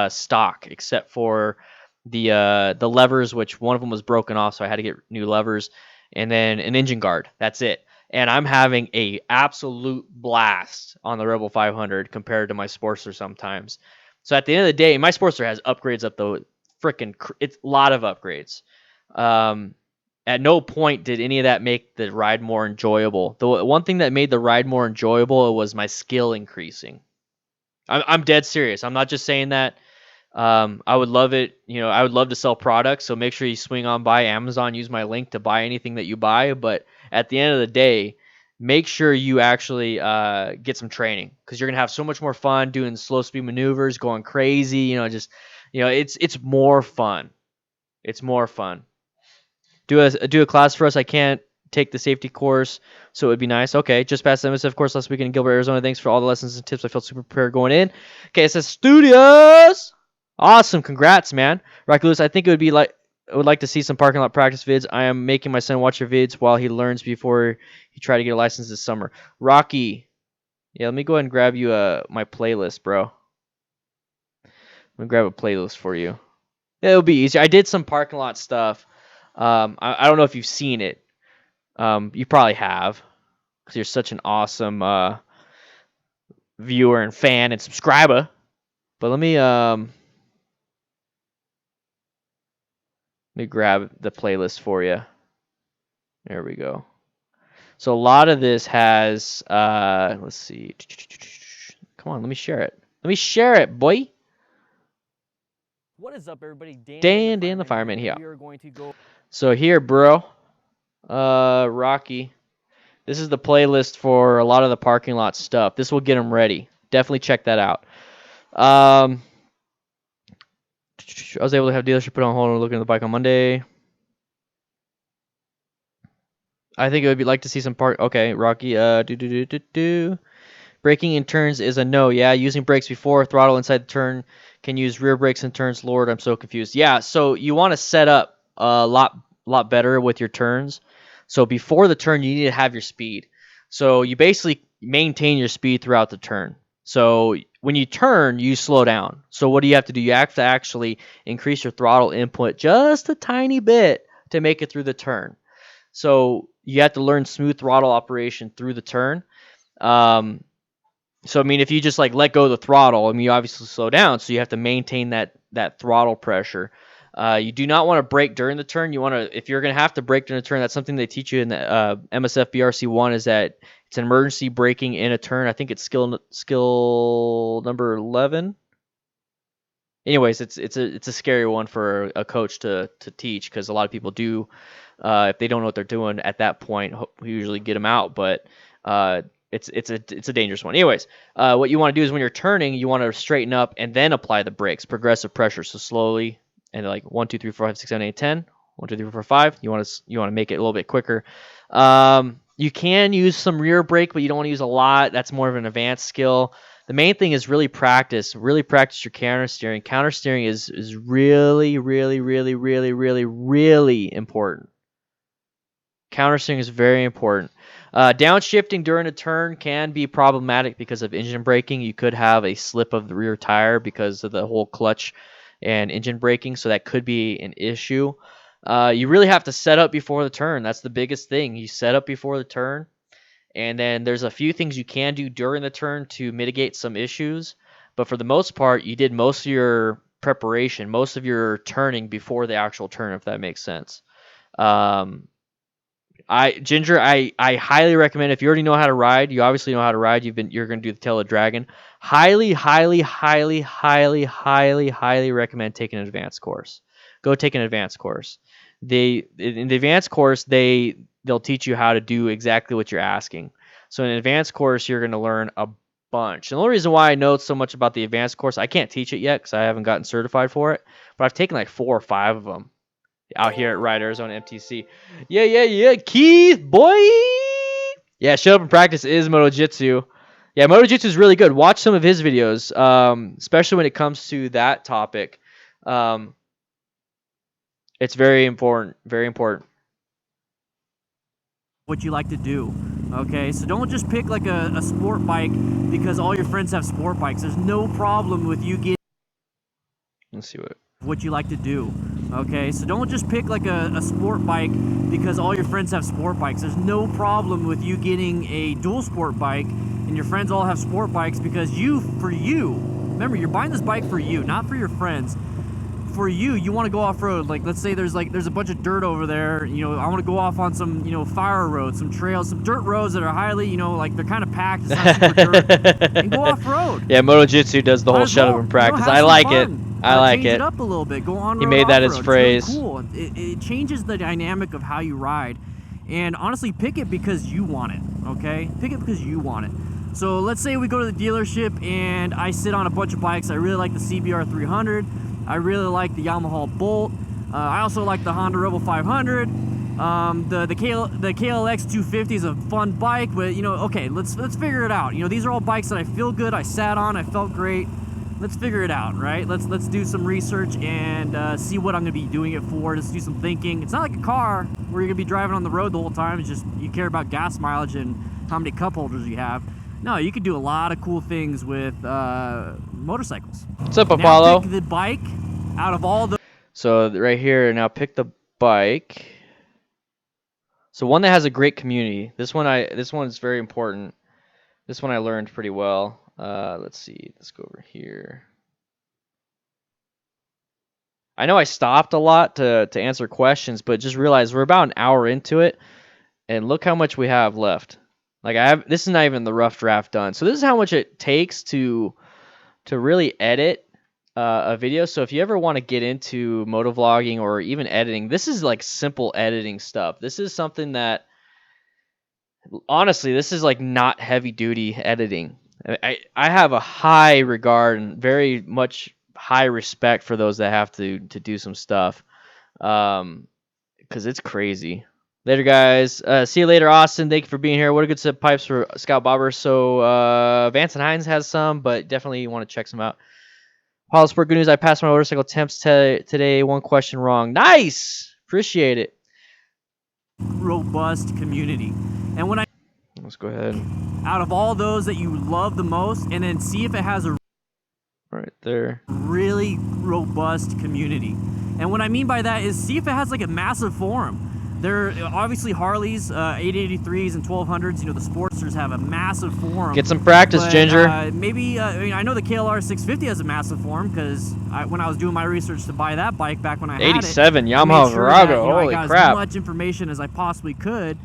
A: stock except for the levers, which one of them was broken off, so I had to get new levers, and then an engine guard. That's it. And I'm having a absolute blast on the Rebel 500 compared to my Sportster sometimes. So at the end of the day, my Sportster has upgrades up the freaking. It's a lot of upgrades. At no point did any of that make the ride more enjoyable. The one thing that made the ride more enjoyable was my skill increasing. I'm dead serious. I'm not just saying that. I would love it. I would love to sell products. So make sure you swing on by Amazon, use my link to buy anything that you buy. But at the end of the day, make sure you actually get some training, because you're going to have so much more fun doing slow speed maneuvers, going crazy, it's more fun. It's more fun. Do a class for us. I can't take the safety course, so it would be nice. Okay, just passed the MSF course last weekend in Gilbert, Arizona. Thanks for all the lessons and tips. I felt super prepared going in. Okay, it says Studios. Awesome, congrats, man. Rocky Lewis, I think I would like to see some parking lot practice vids. I am making my son watch your vids while he learns before he try to get a license this summer. Rocky, yeah, let me go ahead and grab you my playlist, bro. Let me grab a playlist for you. It'll be easier. I did some parking lot stuff. I don't know if you've seen it. You probably have, because you're such an awesome viewer and fan and subscriber. But let me grab the playlist for you. There we go. So a lot of this has let's see. Come on, let me share it. Let me share it, boy.
B: What is up, everybody?
A: Dan the Fireman here.
B: We are going to go.
A: So here, bro. Rocky. This is the playlist for a lot of the parking lot stuff. This will get them ready. Definitely check that out. I was able to have dealership put on hold and look at the bike on Monday. I think it would be like to see some part. Okay, Rocky. Braking in turns is a no. Yeah, using brakes before throttle inside the turn. Can use rear brakes in turns. Lord, I'm so confused. Yeah, so you want to set up a lot better with your turns. So before the turn, you need to have your speed. So you basically maintain your speed throughout the turn. So when you turn, you slow down. So what do you have to do? You have to actually increase your throttle input just a tiny bit to make it through the turn. So you have to learn smooth throttle operation through the turn. So, I mean, if you just like let go of the throttle, I mean, you obviously slow down. So you have to maintain that throttle pressure. You do not want to brake during the turn. You want to, if you're going to have to brake during the turn, that's something they teach you in the MSF BRC1, is that it's an emergency braking in a turn. I think it's skill number 11. Anyways, it's a scary one for a coach to teach, because a lot of people do, if they don't know what they're doing at that point, we usually get them out. But it's a dangerous one. Anyways, what you want to do is when you're turning, you want to straighten up and then apply the brakes, progressive pressure, so slowly, and like 1, 2, 3, 4, 5, 6, 7, 8, 10. 1, 2, 3, 4, 5. You want to make it a little bit quicker. You can use some rear brake, but you don't want to use a lot. That's more of an advanced skill. The main thing is really practice. Really practice your counter steering. Counter steering is really, really, really, really, really, really important. Counter steering is very important. Downshifting during a turn can be problematic because of engine braking. You could have a slip of the rear tire because of the whole clutch and engine braking, so that could be an issue. You really have to set up before the turn. That's the biggest thing. You set up before the turn, and then there's a few things you can do during the turn to mitigate some issues. But for the most part, you did most of your preparation, most of your turning before the actual turn, if that makes sense. Ginger, I highly recommend, if you already know how to ride, you obviously know how to ride, you're going to do the Tail of the Dragon. Highly recommend taking an advanced course. Go take an advanced course. In the advanced course, they'll teach you how to do exactly what you're asking. So in an advanced course, you're going to learn a bunch. And the only reason why I know so much about the advanced course, I can't teach it yet because I haven't gotten certified for it, but I've taken like 4 or 5 of them out here at Ride Arizona MTC. Yeah, Keith, boy! Yeah, Shut Up and Practice is Motojitsu. Yeah, Motojitsu is really good. Watch some of his videos, especially when it comes to that topic. It's very important, very important.
B: What you like to do, okay? So don't just pick like a sport bike because all your friends have sport bikes. There's no problem with you getting...
A: Let's see
B: what you like to do, okay? So don't just pick like a sport bike because all your friends have sport bikes. There's no problem with you getting a dual sport bike and your friends all have sport bikes because remember, you're buying this bike for you, not for your friends. For you want to go off-road. Like, let's say there's a bunch of dirt over there, I want to go off on some, fire roads, some trails, some dirt roads that are highly, like they're kind of packed, it's not super dirt, and go off-road.
A: Yeah, Motojitsu does the whole Shut Up and Practice. I like it. I like
B: change it up a little bit. Go on.
A: He made that his phrase.
B: It's really cool. It changes the dynamic of how you ride, and honestly, pick it because you want it. Okay, pick it because you want it. So let's say we go to the dealership and I sit on a bunch of bikes. I really like the CBR 300. I really like the Yamaha Bolt. I also like the Honda Rebel 500. The KLX 250 is a fun bike, but okay, let's figure it out. These are all bikes that I feel good. I sat on. I felt great. Let's figure it out, right? Let's do some research and see what I'm gonna be doing it for. Just do some thinking. It's not like a car where you're gonna be driving on the road the whole time. It's just you care about gas mileage and how many cup holders you have. No, you can do a lot of cool things with motorcycles.
A: What's up, Apollo?
B: Now pick the bike out of all the...
A: So right here, now pick the bike. So one that has a great community. This one is very important. This one I learned pretty well. Let's see. Let's go over here. I know I stopped a lot to answer questions, but just realized we're about an hour into it, and look how much we have left. Like this is not even the rough draft done. So this is how much it takes to really edit a video. So if you ever want to get into motovlogging or even editing, this is like simple editing stuff. This is something that, honestly, this is like not heavy duty editing. I have a high regard and very much high respect for those that have to do some stuff, because it's crazy. Later, guys. See you later, Austin. Thank you for being here. What a good set of pipes for Scout Bobber. So Vance and Hines has some, but definitely you want to check some out. Apollo Sport, good news. I passed my motorcycle temps today. One question wrong. Nice. Appreciate it.
B: Robust community. And when
A: let's go ahead.
B: Out of all those that you love the most, and then see if it has a
A: right there
B: really robust community. And what I mean by that is see if it has like a massive forum. There are obviously Harleys, 883s and 1200s. The Sportsters have a massive forum.
A: Get some practice, but, Ginger.
B: Maybe I know the KLR 650 has a massive forum because when I was doing my research to buy that bike back when I had it,
A: 87 Yamaha Virago. Holy
B: I got
A: crap!
B: as much information as I possibly could.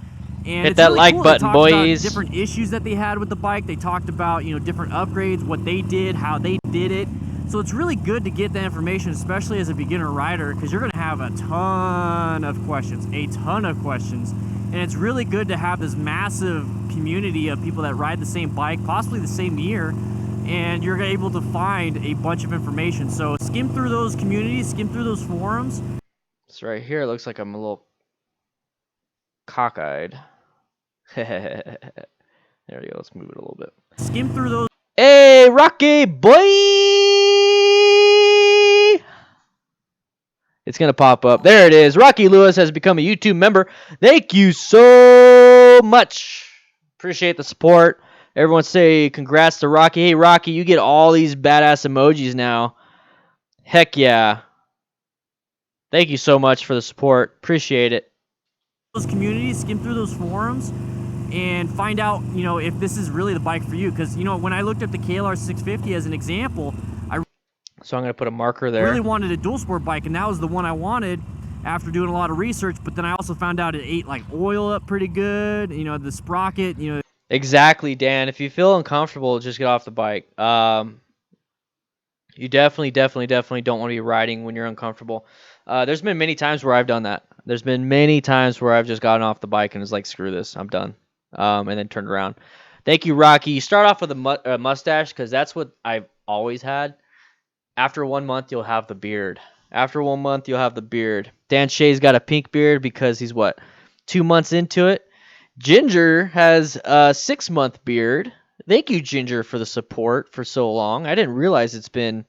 B: And
A: hit that
B: really
A: like
B: cool.
A: button, boys.
B: Different issues that they had with the bike. They talked about different upgrades, what they did, how they did it. So it's really good to get that information, especially as a beginner rider, because you're going to have a ton of questions. And it's really good to have this massive community of people that ride the same bike, possibly the same year, and you're able to find a bunch of information. So skim through those communities, skim through those forums.
A: So right here, it looks like I'm a little cockeyed. There we go. Let's move it a little bit.
B: Skim through those.
A: Hey, Rocky boy! It's going to pop up. There it is. Rocky Lewis has become a YouTube member. Thank you so much. Appreciate the support. Everyone say congrats to Rocky. Hey, Rocky, you get all these badass emojis now. Heck yeah. Thank you so much for the support. Appreciate it.
B: Those communities, skim through those forums, and find out, you know, if this is really the bike for you. Because, you know, when I looked at the KLR 650 as an example,
A: So I'm going to put a marker there.
B: I really wanted a dual sport bike, and that was the one I wanted after doing a lot of research. But then I also found out it ate like oil up pretty good, you know, the sprocket, you know.
A: Exactly, Dan. If you feel uncomfortable, just get off the bike. You definitely don't want to be riding when you're uncomfortable. There's been many times where I've done that. There's been many times where I've just gotten off the bike and was like, screw this, I'm done. And then turned around. Thank you, Rocky. You start off with a mustache because that's what I've always had. After 1 month, you'll have the beard. After 1 month, you'll have the beard. Dan Shea's got a pink beard because he's, what, 2 months into it? Ginger has a 6-month beard. Thank you, Ginger, for the support for so long. I didn't realize it's been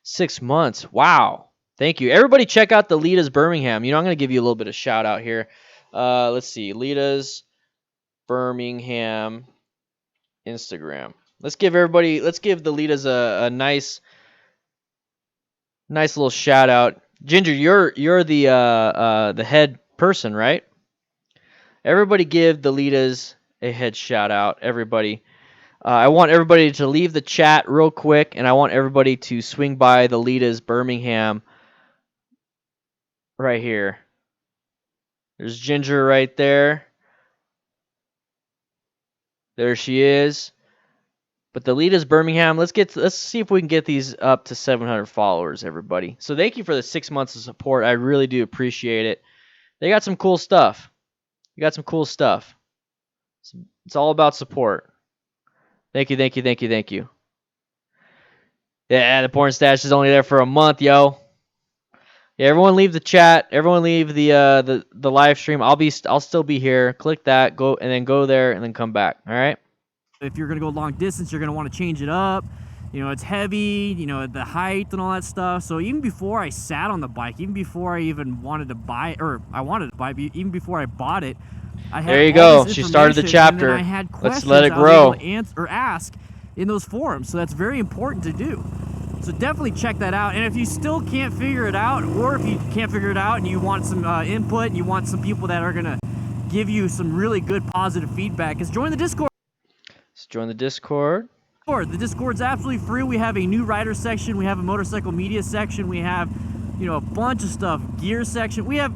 A: 6 months. Wow. Thank you. Everybody check out the Lita's Birmingham. You know, I'm going to give you a little bit of shout out here. Let's see. Lita's Birmingham Instagram. Let's give the Litas a nice little shout out. Ginger, you're the head person, right? Everybody give the Litas a head shout out. Everybody. I want everybody to leave the chat real quick, and I want everybody to swing by the Lita's Birmingham right here. There's Ginger right there. There she is. But the Lita's Birmingham, let's see if we can get these up to 700 followers, everybody. So thank you for the 6 months of support. I really do appreciate it. They got some cool stuff. You got some cool stuff. It's all about support. Thank you. Yeah, the porn stash is only there for a month, yo. Yeah, everyone leave the chat. Everyone leave the live stream. I'll still be here. Click that, go there, and then come back. All right.
B: If you're gonna go long distance, you're gonna want to change it up. You know, it's heavy. You know, the height and all that stuff. So even before I sat on the bike, even before I even wanted to buy, even before I bought it, I had.
A: There you go. She started the chapter.
B: And I had questions
A: Let's let it grow.
B: I was able to answer or ask in those forums. So that's very important to do. So definitely check that out. And if you still can't figure it out, or if you can't figure it out and you want some input, and you want some people that are gonna give you some really good positive feedback, is join the Discord.
A: Let's join the Discord.
B: The Discord's absolutely free. We have a new rider section. We have a motorcycle media section. We have, you know, a bunch of stuff. Gear section. We have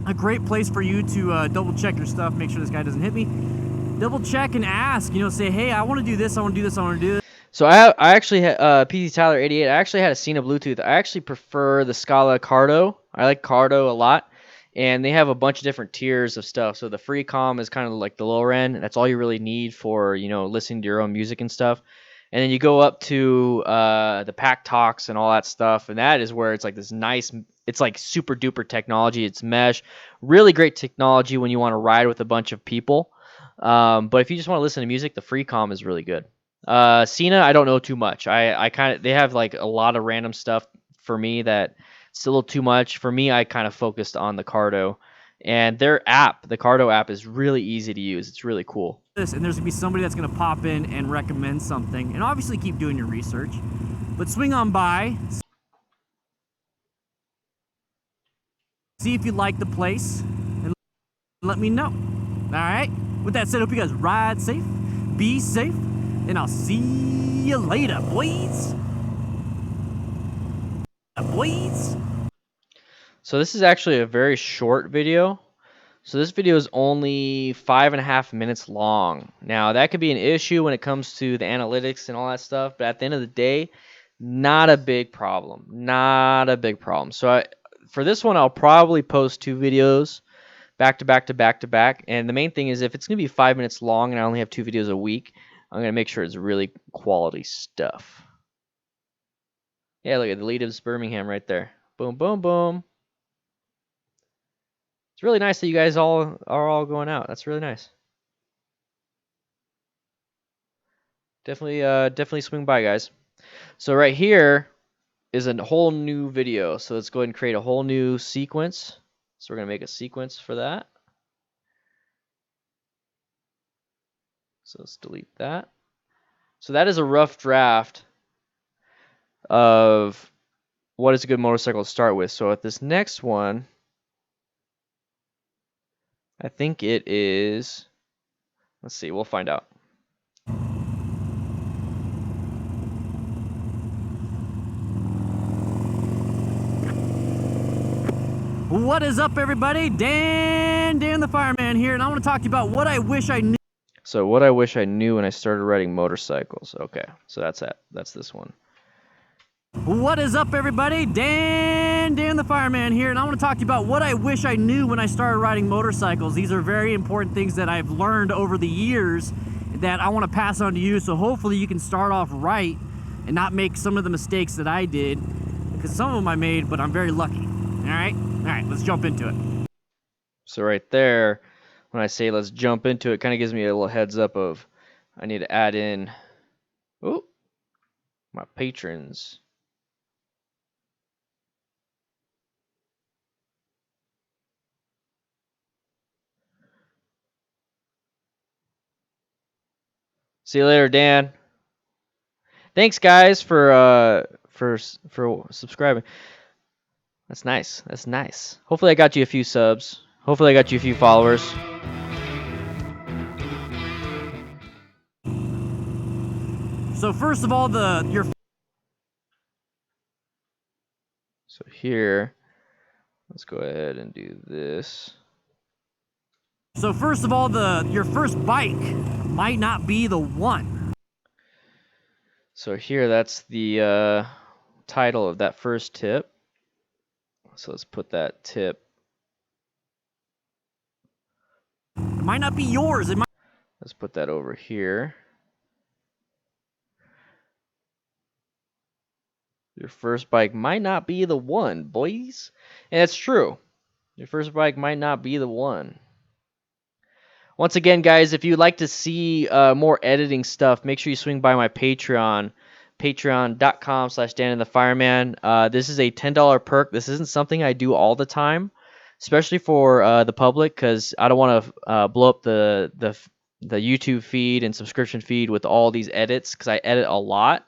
B: a great place for you to double check your stuff. Make sure this guy doesn't hit me. Double check and ask. You know, say, hey, I want to do this. I want to do this. I want to do this.
A: So I actually had PT Tyler 88. I actually had a SHEA Bluetooth. I actually prefer the Scala Cardo. I like Cardo a lot. And they have a bunch of different tiers of stuff. So the free comm is kind of like the lower end. That's all you really need for, you know, listening to your own music and stuff. And then you go up to the Pack Talks and all that stuff. And that is where it's like this nice, it's like super duper technology. It's mesh. Really great technology when you want to ride with a bunch of people. But if you just want to listen to music, the free comm is really good. SHEA, I don't know too much. They have like a lot of random stuff for me that it's a little too much. For me, I kind of focused on the Cardo. And their app, the Cardo app, is really easy to use. It's really cool.
B: And there's going to be somebody that's going to pop in and recommend something. And obviously keep doing your research. But swing on by. See if you like the place. And let me know. All right? With that said, I hope you guys ride safe. Be safe. And I'll see you later, boys.
A: So this is actually a very short video. So this video is only 5.5 minutes long. Now that could be an issue when it comes to the analytics and all that stuff, but at the end of the day, not a big problem. Not a big problem. So for this one, I'll probably post 2 videos back to back to back to back. And the main thing is, if it's going to be 5 minutes long and I only have 2 videos a week, I'm going to make sure it's really quality stuff. Yeah, look at the lead of Birmingham right there. Boom, boom, boom. It's really nice that you guys are all going out. That's really nice. Definitely swing by, guys. So right here is a whole new video. So let's go ahead and create a whole new sequence. So we're going to make a sequence for that. So let's delete that. So that is a rough draft of what is a good motorcycle to start with. So at this next one, I think it is, let's see, we'll find out.
B: What is up, everybody? Dan the Fireman here, and I want to talk to you about what I wish I knew.
A: So what I wish I knew when I started riding motorcycles. Okay, so that's it. That's this one.
B: What is up, everybody? Dan the Fireman here, and I want to talk to you about what I wish I knew when I started riding motorcycles. These are very important things that I've learned over the years that I want to pass on to you, so hopefully you can start off right and not make some of the mistakes that I did, because some of them I made, but I'm very lucky. All right, let's jump into it.
A: So right there, when I say let's jump into it, kind of gives me a little heads up of I need to add in, oh, my patrons. See you later, Dan. Thanks, guys, for subscribing. That's nice. That's nice. Hopefully, I got you a few subs. Hopefully, I got you a few followers.
B: So first of all,
A: So here, let's go ahead and do this.
B: So first of all, your first bike might not be the one.
A: So here, that's the title of that first tip. So let's put that tip.
B: It might not be yours.
A: Let's put that over here. Your first bike might not be the one, boys. And it's true. Your first bike might not be the one. Once again, guys, if you'd like to see more editing stuff, make sure you swing by my Patreon, patreon.com/DanDanTheFireman. This is a $10 perk. This isn't something I do all the time, especially for the public, because I don't want to blow up the YouTube feed and subscription feed with all these edits, because I edit a lot.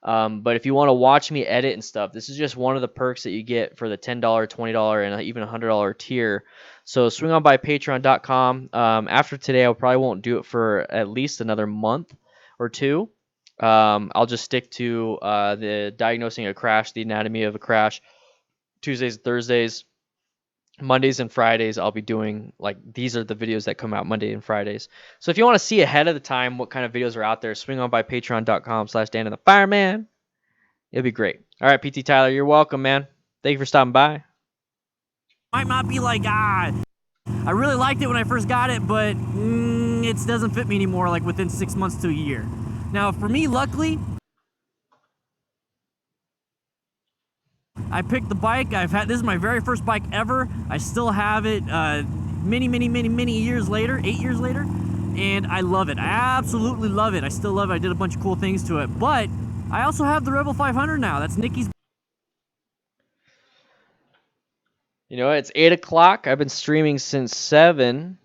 A: But if you want to watch me edit and stuff, this is just one of the perks that you get for the $10, $20, and even $100 tier. So swing on by patreon.com. After today, I probably won't do it for at least another month or two. I'll just stick to the diagnosing a crash, the anatomy of a crash, Tuesdays and Thursdays. Mondays and Fridays, I'll be doing, like, these are the videos that come out Monday and Fridays. So if you want to see ahead of the time what kind of videos are out there, swing on by patreon.com/DanDanTheFireman. It'll be great. All right, PT Tyler, you're welcome, man. Thank you for stopping by.
B: Might not be like, I really liked it when I first got it, but it doesn't fit me anymore, like within 6 months to a year. Now, for me, luckily, I picked the bike. This is my very first bike ever. I still have it many years later, 8 years later, and I love it. I absolutely love it. I still love it. I did a bunch of cool things to it, but I also have the Rebel 500 now. That's Nikki's.
A: You know, it's 8 o'clock. I've been streaming since 7,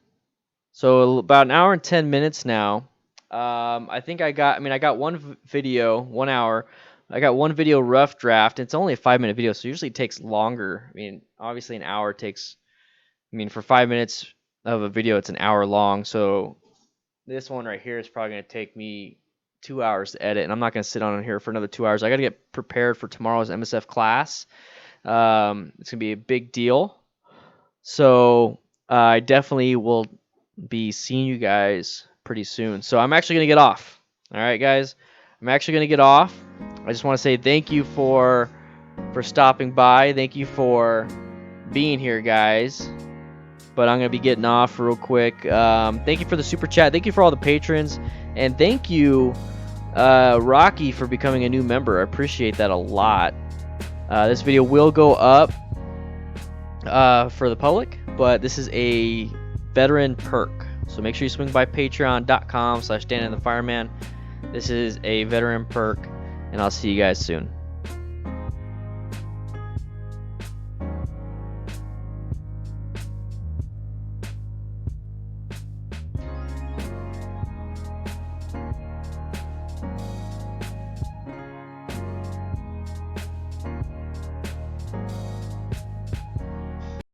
A: so about an hour and 10 minutes now. I think I got one video, 1 hour. I got one video rough draft. It's only a 5-minute video, so usually it takes longer. I mean, obviously an hour takes, for 5 minutes of a video, it's an hour long. So this one right here is probably going to take me 2 hours to edit, and I'm not going to sit on here for another 2 hours. I got to get prepared for tomorrow's MSF class. It's going to be a big deal. So I definitely will be seeing you guys pretty soon. So I'm actually going to get off. All right, guys. I'm actually going to get off. I just want to say thank you for stopping by. Thank you for being here, guys. but I'm gonna be getting off real quick. Thank you for the super chat. Thank you for all the patrons, and thank you, Rocky, for becoming a new member. I appreciate that a lot. This video will go up for the public, but this is a veteran perk, so make sure you swing by patreon.com/DanDanTheFireman. This is a veteran perk, and I'll see you guys soon.